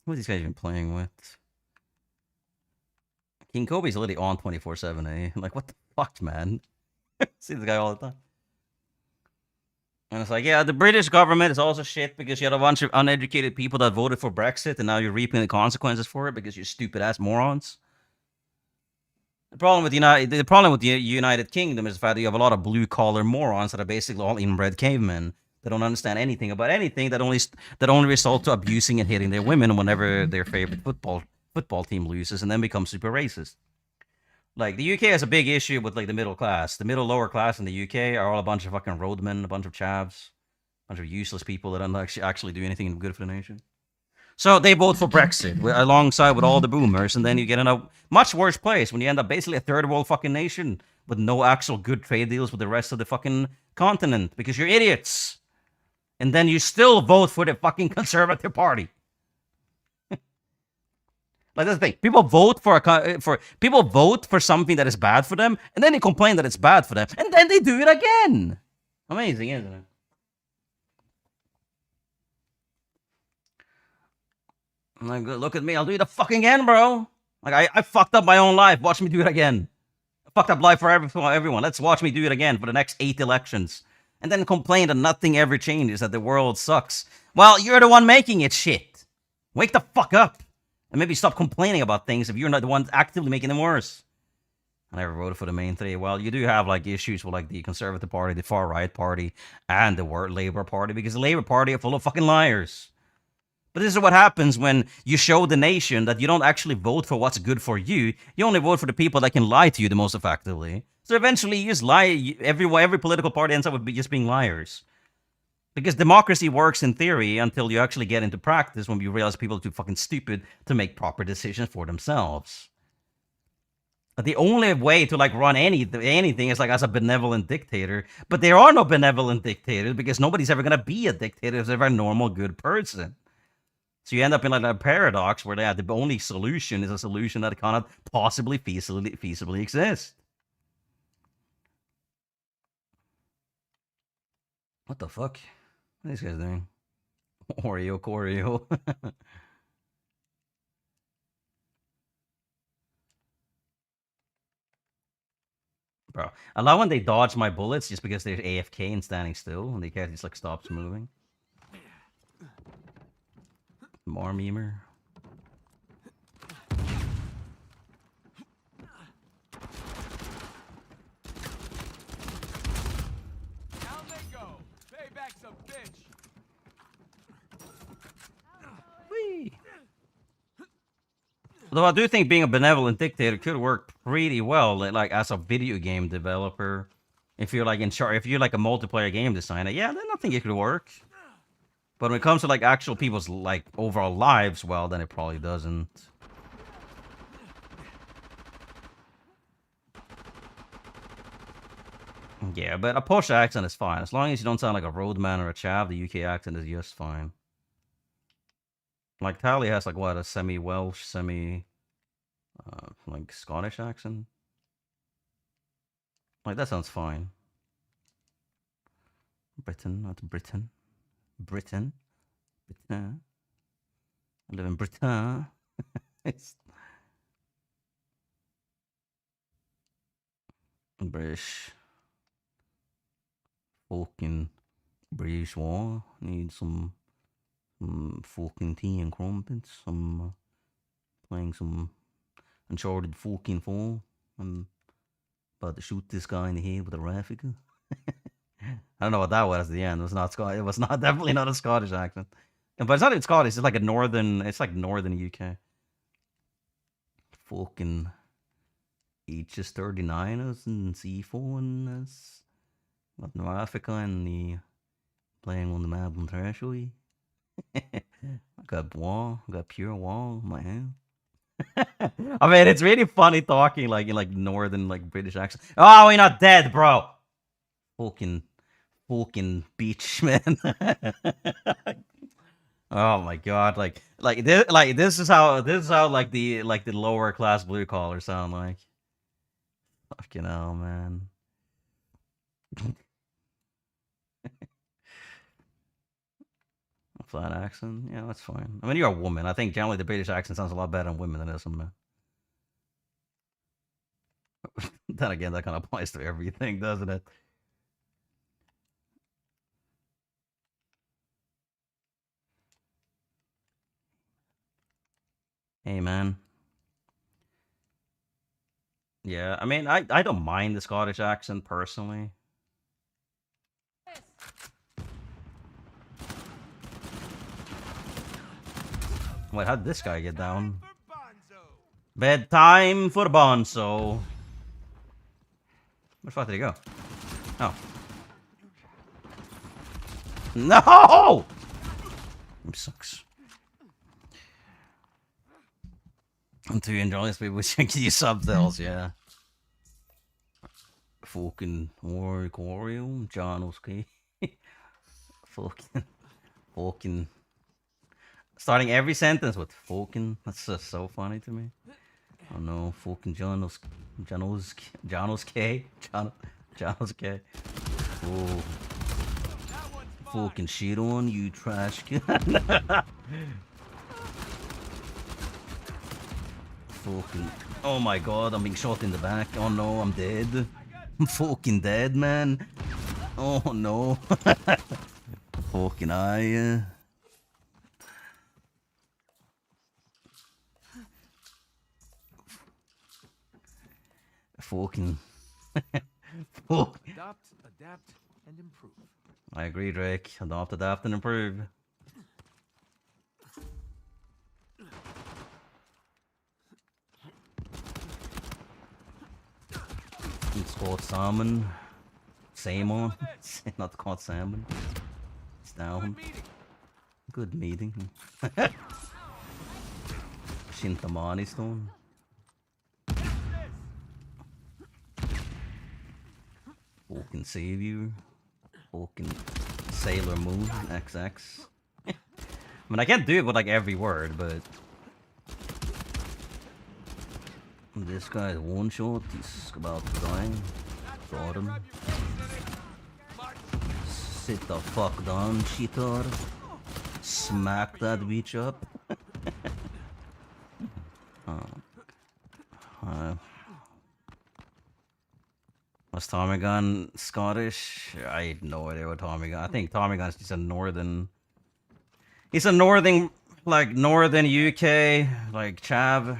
What are these guys even playing with? King Kobe's literally on 24/7, eh? Like, what the fuck, man? See this guy all the time. And it's like, yeah, the British government is also shit because you had a bunch of uneducated people that voted for Brexit and now you're reaping the consequences for it because you're stupid ass morons. The problem with the United Kingdom is the fact that you have a lot of blue collar morons that are basically all inbred cavemen. They don't understand anything about anything. That only result to abusing and hitting their women whenever their favorite football team loses, and then become super racist. Like, the UK has a big issue with, like, the middle class. The middle lower class in the UK are all a bunch of fucking roadmen, a bunch of chavs, a bunch of useless people that don't actually do anything good for the nation. So they vote for Brexit alongside with all the boomers, and then you get in a much worse place when you end up basically a third world fucking nation with no actual good trade deals with the rest of the fucking continent because you're idiots. And then you still vote for the fucking Conservative Party. Like, that's the thing. People vote for something that is bad for them, and then they complain that it's bad for them, and then they do it again. Amazing, isn't it? I'm like, look at me, I'll do it fucking again, bro. Like, I fucked up my own life. Watch me do it again. I fucked up life for everyone. Let's watch me do it again for the next 8 elections. And then complain that nothing ever changes, that the world sucks. Well, you're the one making it shit. Wake the fuck up. And maybe stop complaining about things if you're not the one actively making them worse. I never voted for the main three. Well, you do have, like, issues with, like, the Conservative Party, the Far Right Party, and the Labour Party, because the Labour Party are full of fucking liars. But this is what happens when you show the nation that you don't actually vote for what's good for you. You only vote for the people that can lie to you the most effectively. So eventually you just lie. Every political party ends up with just being liars. Because democracy works in theory until you actually get into practice when you realize people are too fucking stupid to make proper decisions for themselves. But the only way to, like, run anything is, like, as a benevolent dictator. But there are no benevolent dictators because nobody's ever going to be a dictator if they're a normal, good person. So you end up in, like, a paradox where the only solution is a solution that cannot possibly feasibly exist. What the fuck? What are these guys doing? Choreo. Bro, I love when they dodge my bullets just because they're AFK and standing still, and the cat just, like, stops moving. More memer. Down they go. Payback's a bitch. Whee! Although I do think being a benevolent dictator could work pretty well, like, as a video game developer. If you're, like, in charge, if you're, like, a multiplayer game designer, yeah, then I think it could work. But when it comes to, like, actual people's, like, overall lives, well, then it probably doesn't. Yeah, but a posh accent is fine. As long as you don't sound like a roadman or a chav, the UK accent is just fine. Like, Tally has, like, what, a semi-Welsh, like, Scottish accent? Like, that sounds fine. Britain, not Britain. Britain. Britain. I live in Britain. It's British. Fucking British war. Need some fucking tea and crumpets. Some playing some Uncharted fucking 4. I'm about to shoot this guy in the head with a rifle. I don't know what that was at the end. It was not Scottish. It was not definitely not a Scottish accent. But it's not even Scottish. It's like a northern. It's like northern UK. Fucking H39ers and C4ers. Got North Africa and the playing on the map on Threshold. I got wall. I got pure wall in my hand. I mean, it's really funny talking like in like northern like British accent. Oh, we're not dead, bro. Fucking beach, man. Oh my god, like this is how like the lower class blue collars sound like. Fucking hell, man. Flat accent, yeah, that's fine. I mean, you're a woman. I think generally the British accent sounds a lot better on women than it does on men. Then again, that kind of applies to everything, doesn't it? Hey, man. Yeah, I mean, I don't mind the Scottish accent personally. Wait, how did this guy get down? Bedtime for Bonzo. Where the fuck did he go? Oh. No! It sucks. I'm too enjoying people checking you subtitles, yeah. Fucking Wario, John Oski. Fucking. Starting every sentence with fucking. That's just so funny to me. Oh no, fucking John Oski. Oh. Fucking shit on you, trash can. Fucking. Oh my god, I'm being shot in the back. Oh no, I'm dead. I'm fucking dead, man. Oh no. Fucking eye. Fucking. Fuck. Adopt, adapt, and improve. I agree, Drake. Adopt, adapt, and improve. It's called salmon. Salmon. It's not called salmon. It's down. Good meeting. Shintamani stone. Fucking Savior. Fucking Sailor Moon. XX. I mean, I can't do it with like every word, but this guy's one shot. He's about to die. Got him. Sit the fuck down, cheater. Smack that bitch up. Was Tommy Gun Scottish? I had no idea what Tommy Gun. I think Tommy Gun's just a northern. He's a northern, like northern UK, like chav.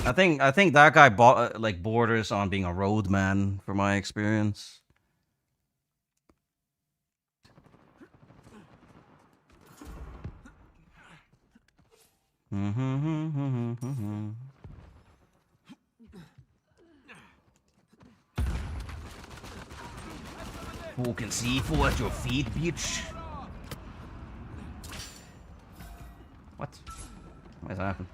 I think that guy like borders on being a roadman, from my experience. Fucking C4 at your feet, bitch. What? What's happened?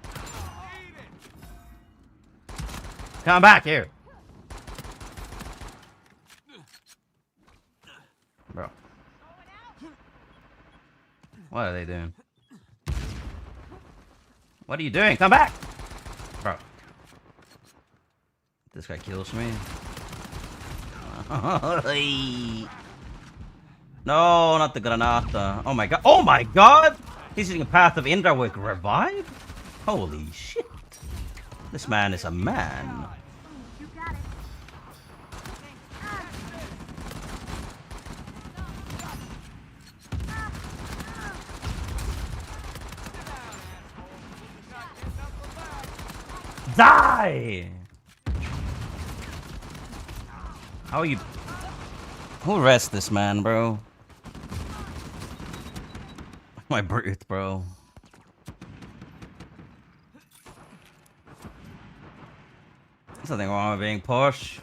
Come back here. Bro. What are they doing? What are you doing? Come back! Bro. This guy kills me. No, not the granata. Oh my god. Oh my god! He's using a Path of Indra with revive? Holy shit. This man is a man. You got it. Die! How are you? Who rests this man, bro? My birth, bro. There's nothing wrong with being push.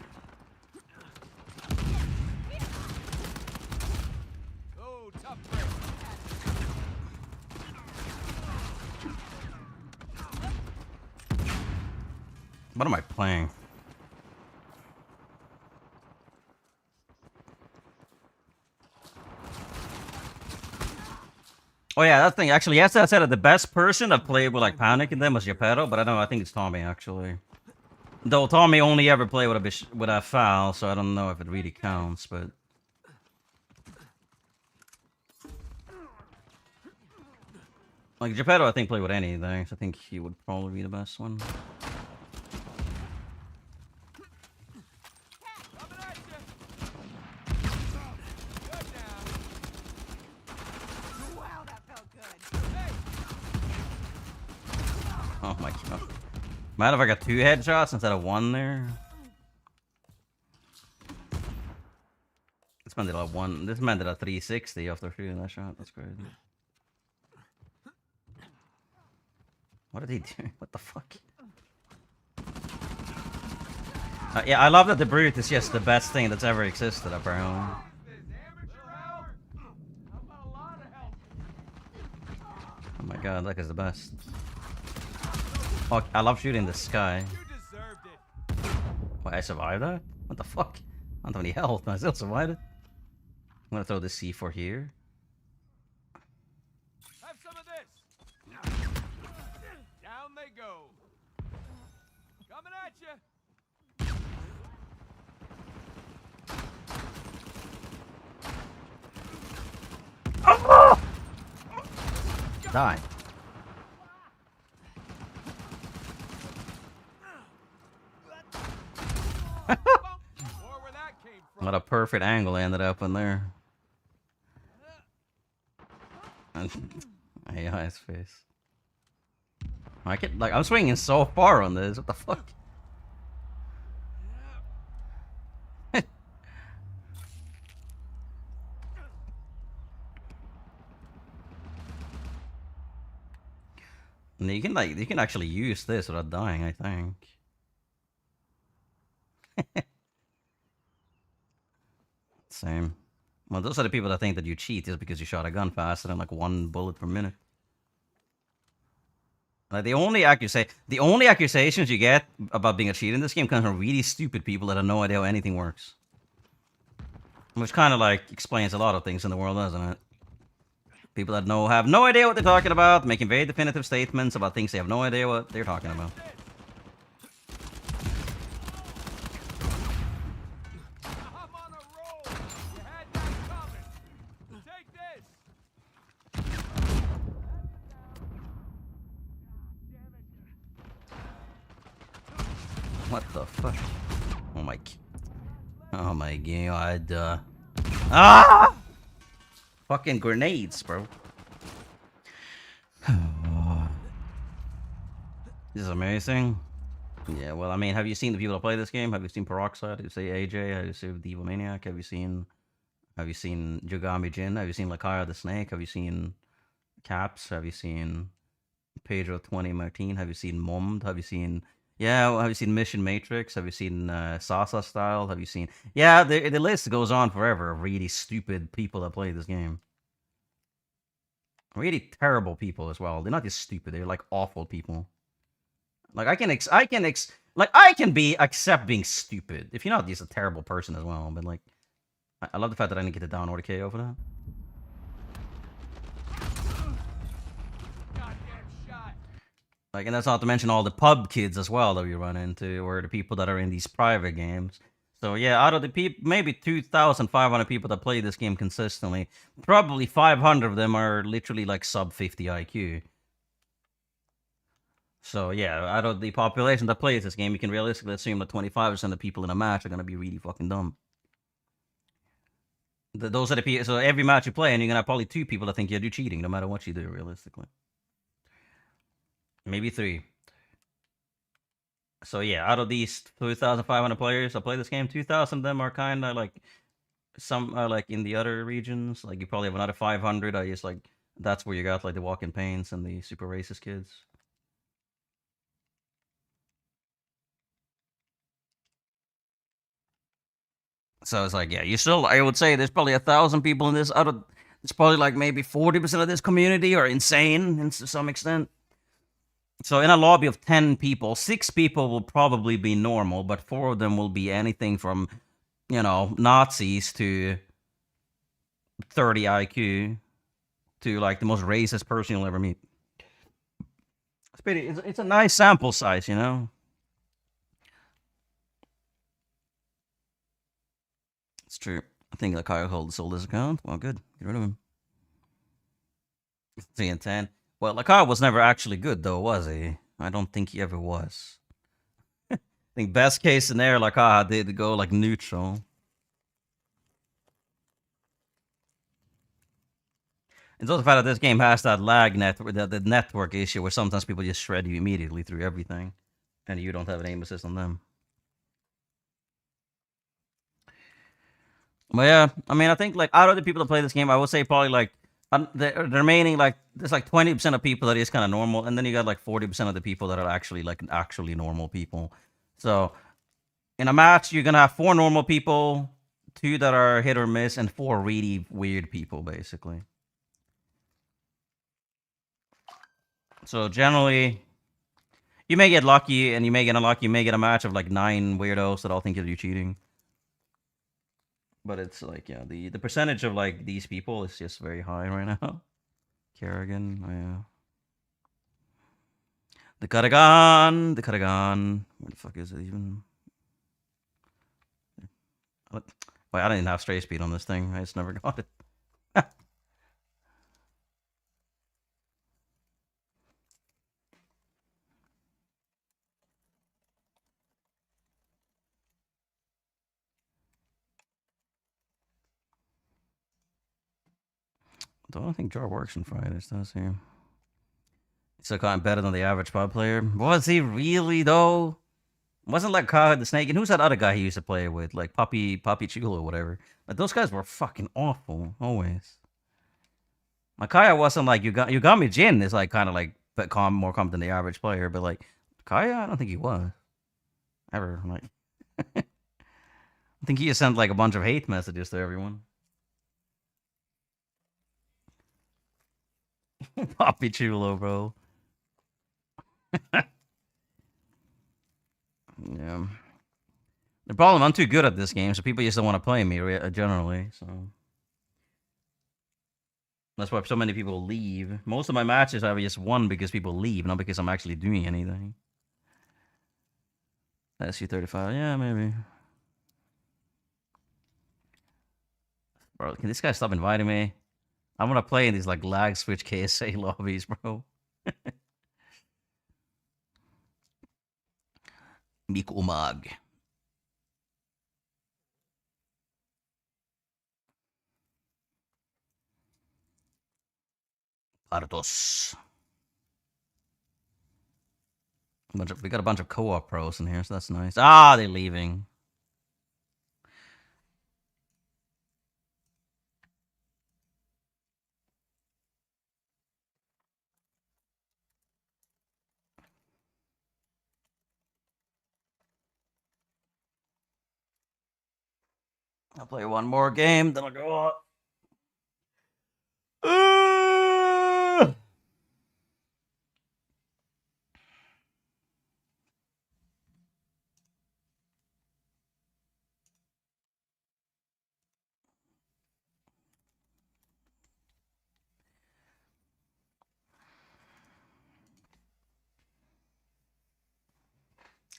Oh, tough break. What am I playing? Oh yeah, that thing. Actually, yes, I said it. The best person I've played with like Panic in them was Geppetto, but I don't know. I think it's Tommy actually. Though Tommy only ever played with a foul, so I don't know if it really counts. But like Geppetto, I think played with anything. So I think he would probably be the best one. Coming at you. Good down. Wow, that felt good. Hey, Oh my god. Mind if I got 2 headshots instead of 1 there? This man did a 1. This man did a 360 after shooting that shot. That's crazy. What did he do? What the fuck? Yeah, I love that the Brute is just the best thing that's ever existed, apparently. this amateur hour. How about a lot of help? Oh my god, that is the best. Oh, I love shooting the sky. You deserved it. Wait, I survived that? What the fuck? I don't have any health, but I still survived it. I'm gonna throw this C4 here. Have some of this. Down they go. Coming at you. Die. More where that came from. What a perfect angle I ended up in there. Yeah, his face. I can like I'm swinging so far on this. What the fuck? And you can actually use this without dying, I think. Same. Well, those are the people that think that you cheat just because you shot a gun faster than like 1 bullet per minute. Like the only accusations you get about being a cheat in this game comes from really stupid people that have no idea how anything works. Which kind of like explains a lot of things in the world, doesn't it? People that have no idea what they're talking about, making very definitive statements about things they have no idea what they're talking about. I'm on a roll. You had that coming. Take this. What the fuck? Oh my god. Ah! Fucking grenades, bro. This is amazing. Yeah, well, I mean, have you seen the people that play this game? Have you seen Peroxide? Have you seen AJ? Have you seen Devomaniac? Have you seen Jugami Jin? Have you seen Lakaya the Snake? Have you seen Caps? Have you seen Pedro 20 Martin? Have you seen Mummed? Have you seen have you seen Mission Matrix? Have you seen Sasa Style? Have you seen the list goes on forever of really stupid people that play this game. Really terrible people as well. They're not just stupid, they're like awful people. Like I can accept being stupid if you're not just a terrible person as well, but like I love the fact that I didn't get the down or the KO for that. Goddamn shot. Like, and that's not to mention all the pub kids as well that we run into, or the people that are in these private games. So yeah, out of the people, maybe 2,500 people that play this game consistently, probably 500 of them are literally like sub 50 IQ. So yeah, out of the population that plays this game, you can realistically assume that 25% of people in a match are gonna be really fucking dumb. Those are the people. So every match you play, and you're gonna have probably 2 people that think you're cheating, no matter what you do, realistically. Maybe 3. So yeah, out of these 2,500 players that play this game, 2,000 of them are kind of like, some are like in the other regions. Like you probably have another 500. I just like, that's where you got like the walking pains and the super racist kids. So it's like, yeah, you still, I would say there's probably 1,000 people in this. Out of, it's probably like maybe 40% of this community are insane to some extent. So in a lobby of 10 people, 6 people will probably be normal, but 4 of them will be anything from, you know, Nazis to 30 IQ to like the most racist person you'll ever meet. It's a nice sample size, you know? It's true. I think that Kyle Holt sold his account. Well, good. Get rid of him. 3 and 10. Well, Lakar was never actually good, though, was he? I don't think he ever was. I think best case scenario, Lakar did go like neutral. It's also the fact that this game has that lag network, the network issue where sometimes people just shred you immediately through everything, and you don't have an aim assist on them. But yeah, I mean, I think like out of the people that play this game, I would say probably like the remaining like there's like 20% of people that is kind of normal, and then you got like 40% of the people that are actually like actually normal people. So in a match, you're gonna have 4 normal people, 2 that are hit or miss, and 4 really weird people, basically. So generally, you may get lucky and you may get unlucky. You may get a match of like 9 weirdos that all think you're cheating. But it's like, yeah, the percentage of like these people is just very high right now. Kerrigan, oh, yeah. The Karagan. Where the fuck is it even? What? Wait, I didn't have straight speed on this thing. I just never got it. Don't think Jar works on Fridays, does he? So kind of better than the average pub player. Was he really though? Wasn't like Kyle the Snake, and who's that other guy he used to play with, like Poppy Chulo or whatever? Like those guys were fucking awful always. Like Kaya wasn't like you got me Jin is like kind of like more calm than the average player, but like Kaya, I don't think he was ever like. I think he just sent like a bunch of hate messages to everyone. Poppy Chulo, bro. Yeah. The problem, I'm too good at this game, so people just don't want to play me generally. So that's why so many people leave. Most of my matches I've just won because people leave, not because I'm actually doing anything. SU-35, yeah, maybe. Bro, can this guy stop inviting me? I want to play in these like lag switch KSA lobbies, bro. Miku Umag. Partos. We got a bunch of co-op pros in here, so that's nice. Ah, they're leaving. I'll play one more game, then I'll go out.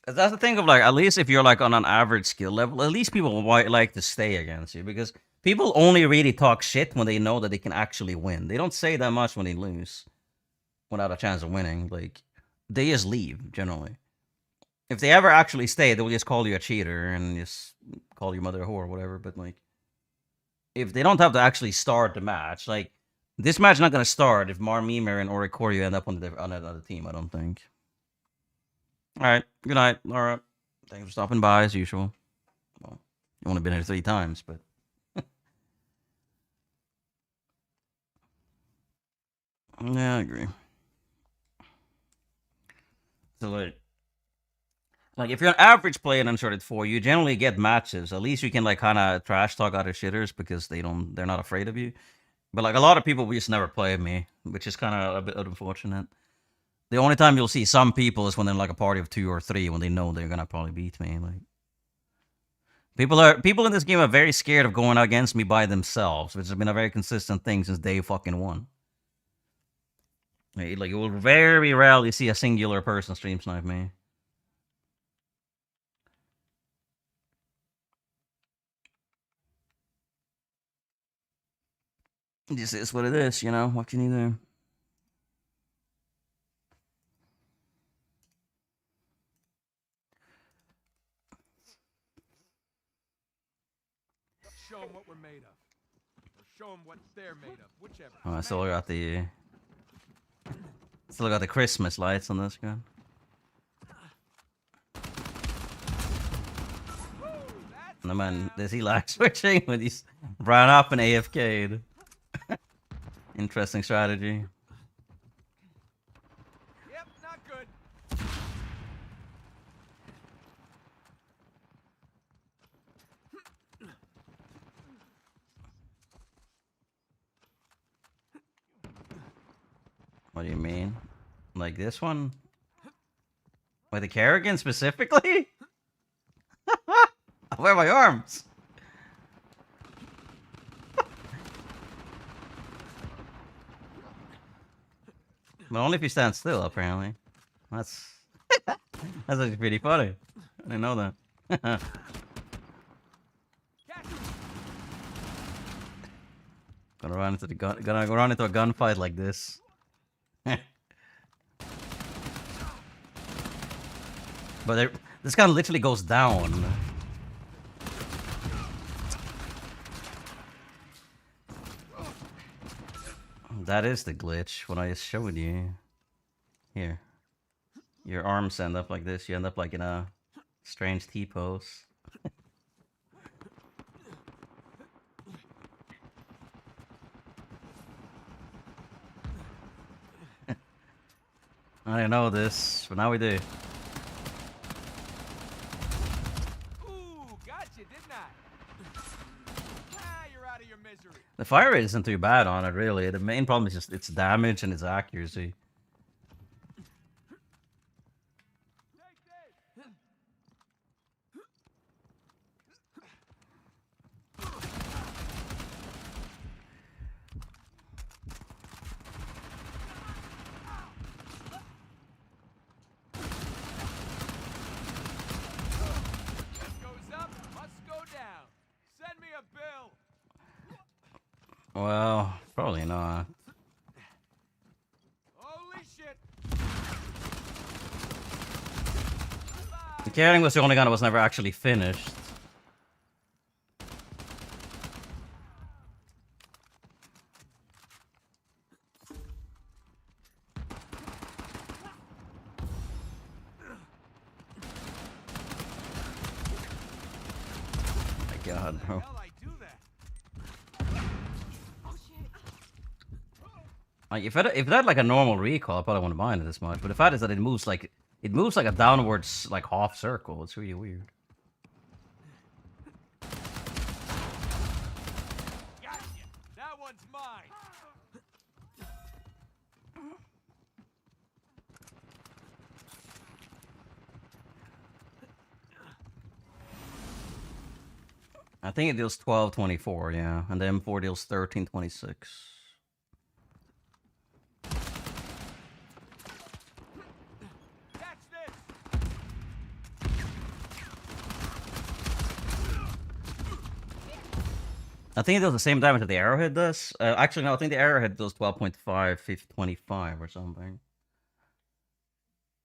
That's the thing of like, at least if you're like on an average skill level, at least people might like to stay against you because people only really talk shit when they know that they can actually win. They don't say that much when they lose without a chance of winning. Like, they just leave generally. If they ever actually stay, they'll just call you a cheater and just call your mother a whore or whatever. But like, if they don't have to actually start the match, like this match not gonna start if Marmimer and Oricorio end up on another team. I don't think. All right. Good night, Laura. Thanks for stopping by as usual. Well, you only been here 3 times, but yeah, I agree. So like if you're an average player in Uncharted 4, you generally get matches. At least you can like kind of trash talk other shitters because they're not afraid of you. But like a lot of people just never play me, which is kind of a bit unfortunate. The only time you'll see some people is when they're like a party of 2 or 3 when they know they're gonna probably beat me. Like people in this game are very scared of going against me by themselves, which has been a very consistent thing since day fucking 1. Like you will very rarely see a singular person stream snipe me. This is what it is, you know. What can you do? Show them what we're made of. Or show them what they're made of. Whichever. Oh, I still got the Christmas lights on this gun. No man, does he like switching when he's ran up and AFK'd? Interesting strategy. Yep, not good. What do you mean? Like this one? With the Kerrigan specifically? Where are my arms? But only if you stand still, apparently. That's actually pretty funny. I didn't know that. Gonna run into a gunfight like this. But this gun literally goes down. That is the glitch, what I just showed you. Here. Your arms end up like this, you end up like in a strange T-pose. I didn't know this, but now we do. Ooh, gotcha, didn't I? Ah, you're out of your misery. The fire rate isn't too bad on it, really. The main problem is just its damage and its accuracy. Well, probably not. Holy shit. The Carrying was the only gun that was never actually finished. Oh my god, bro. Like if it had like a normal recoil, I probably wouldn't mind it this much. But the fact is that it moves like a downwards like half circle. It's really weird. Gotcha. That one's mine. I think it deals 12.24, yeah, and the M4 deals 13.26. I think it does the same damage that the arrowhead does. Actually, no, I think the arrowhead does 12.5, 25 or something.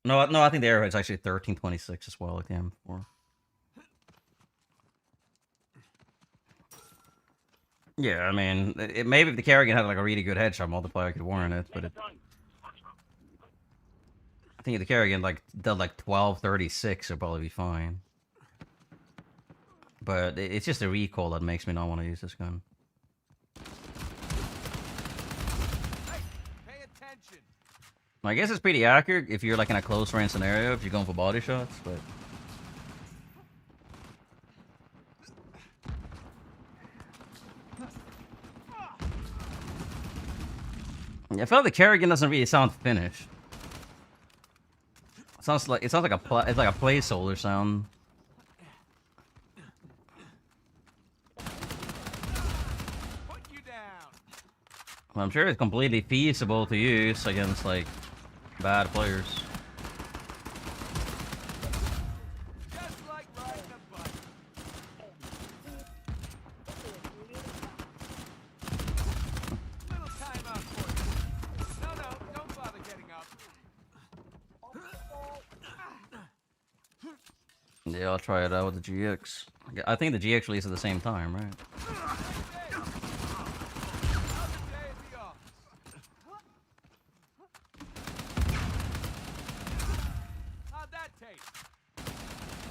No, I think the arrowhead's actually 13.26 as well, like the M4. Yeah, I mean, maybe if the Kerrigan had like a really good headshot multiplier, I could warrant it, but I think if the Kerrigan like did like 12.36, it'd probably be fine. But it's just the recoil that makes me not want to use this gun. Hey, pay attention. I guess it's pretty accurate if you're like in a close range scenario, if you're going for body shots, but... Yeah, I feel like the Kerrigan doesn't really sound finished. It sounds like a placeholder sound. Put you down. Well, I'm sure it's completely feasible to use against like bad players. Just like riding a bike. Little time out for you. No, don't bother getting up. Yeah, I'll try it out with the GX. I think the GX released at the same time, right? How'd that taste?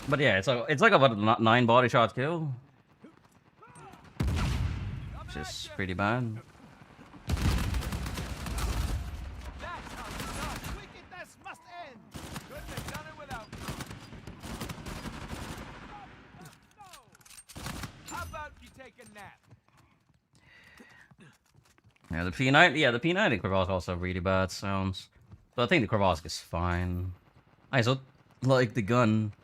But yeah, it's like about a 9 body shot kill, which is pretty bad. That's how it's done. Wickedness must end. Couldn't have done it without me. How about you take a nap? Yeah, the P90 Kravos also have really bad sounds. But I think the Kravos is fine. I also like the gun.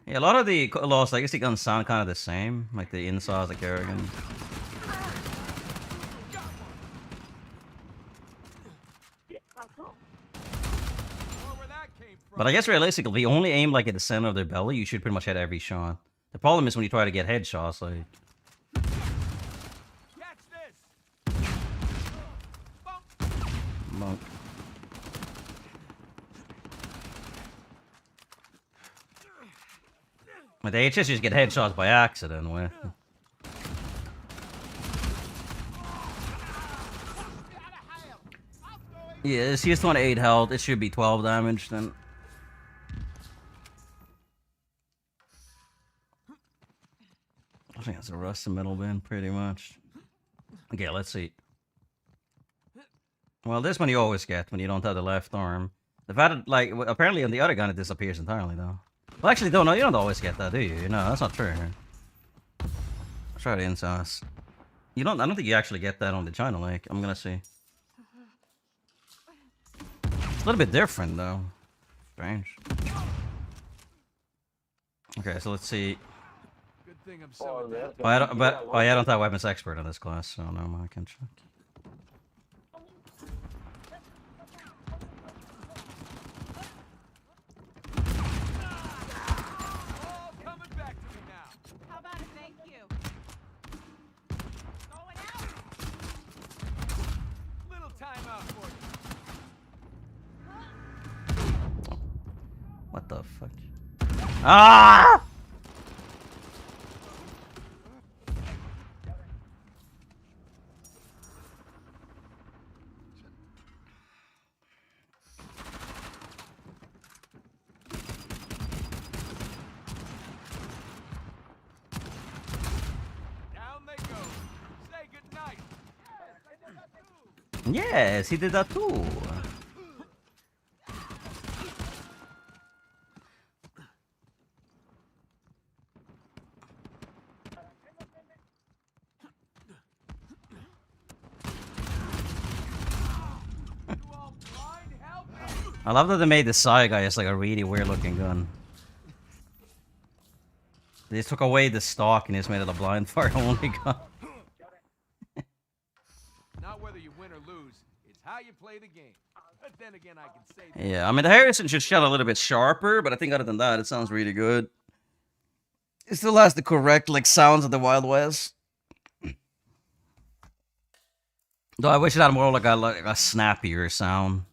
Yeah, a lot of the Lost Legacy guns sound kind of the same, like the insides, the Kerrigan. Where that came from. But I guess realistically, if you only aim like at the center of their belly, you should pretty much hit every shot. The problem is when you try to get headshots, like... Catch this. Monk. But the HS just get headshots by accident, where... Yeah, it's just 28 health, it should be 12 damage then. I think that's a rust in middle bin, pretty much. Okay, let's see. Well, this one you always get when you don't have the left arm. The fact that, like, apparently on the other gun it disappears entirely, though. Well, actually, no, you don't always get that, do you? No, that's not true. Let's try the insides. I don't think you actually get that on the China Lake. I'm gonna see. It's a little bit different, though. Strange. Okay, so let's see. Good thing I'm so. I don't have weapons expert in this class, so no, I can check. All coming back to me now. How about a thank you? Going out. Little time out for you. What the fuck? Ah! Down they go. Say goodnight. Yes, he did that too. You all blind? Help me. I love that they made the Psy guy as like a really weird looking gun. They just took away the stock and just made it a blind fire only gun. Not whether you win or lose, it's how you play the game. But then again, I can say that. Yeah, I mean the Harrison should shot a little bit sharper, but I think other than that, it sounds really good. It still has the correct like sounds of the Wild West. Though I wish it had more like a snappier sound.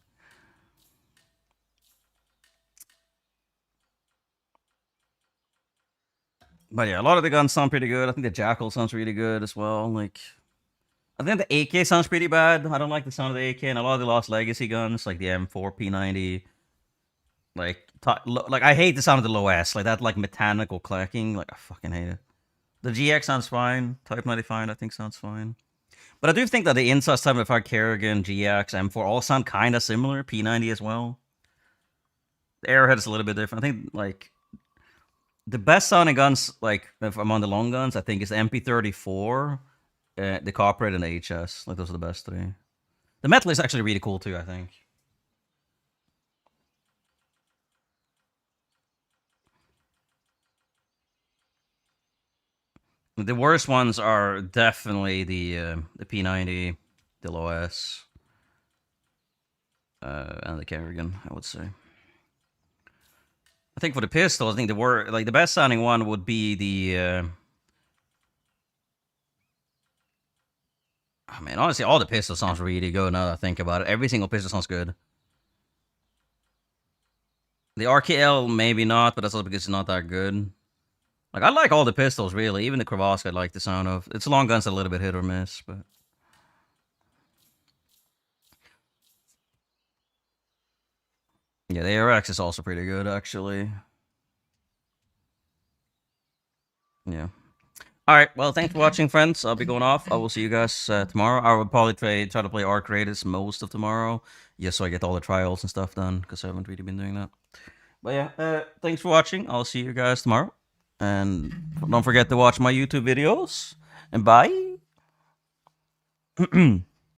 But yeah, a lot of the guns sound pretty good. I think the Jackal sounds really good as well. Like, I think the AK sounds pretty bad. I don't like the sound of the AK, and a lot of the Lost Legacy guns, like the M4 P90. Like, like I hate the sound of the low S, like that like mechanical clacking. Like I fucking hate it. The GX sounds fine. Type 95 I think sounds fine. But I do think that the Insights, 75 Kerrigan, GX, M4 all sound kind of similar. P90 as well. The Arrowhead is a little bit different. I think like the best sounding guns, like if I'm on the long guns, I think is the MP34, the Copperhead, and the HS. Like those are the best three. The Metal is actually really cool too, I think. The worst ones are definitely the P90, the low S, and the Kerrigan, I would say. I think for the pistol, I think the best sounding one would be the. I mean, honestly, all the pistol sounds really good now that I think about it. Every single pistol sounds good. The RKL, maybe not, but that's also because it's not that good. Like, I like all the pistols, really. Even the Kravask I like the sound of. Its long gun's a little bit hit or miss, but... Yeah, the ARX is also pretty good, actually. Yeah. Alright, well, thanks for watching, friends. I'll be going off. I will see you guys tomorrow. I will probably try to play Arc Raiders most of tomorrow. Just so I get all the trials and stuff done, because I haven't really been doing that. But yeah, thanks for watching. I'll see you guys tomorrow. And don't forget to watch my YouTube videos. And bye.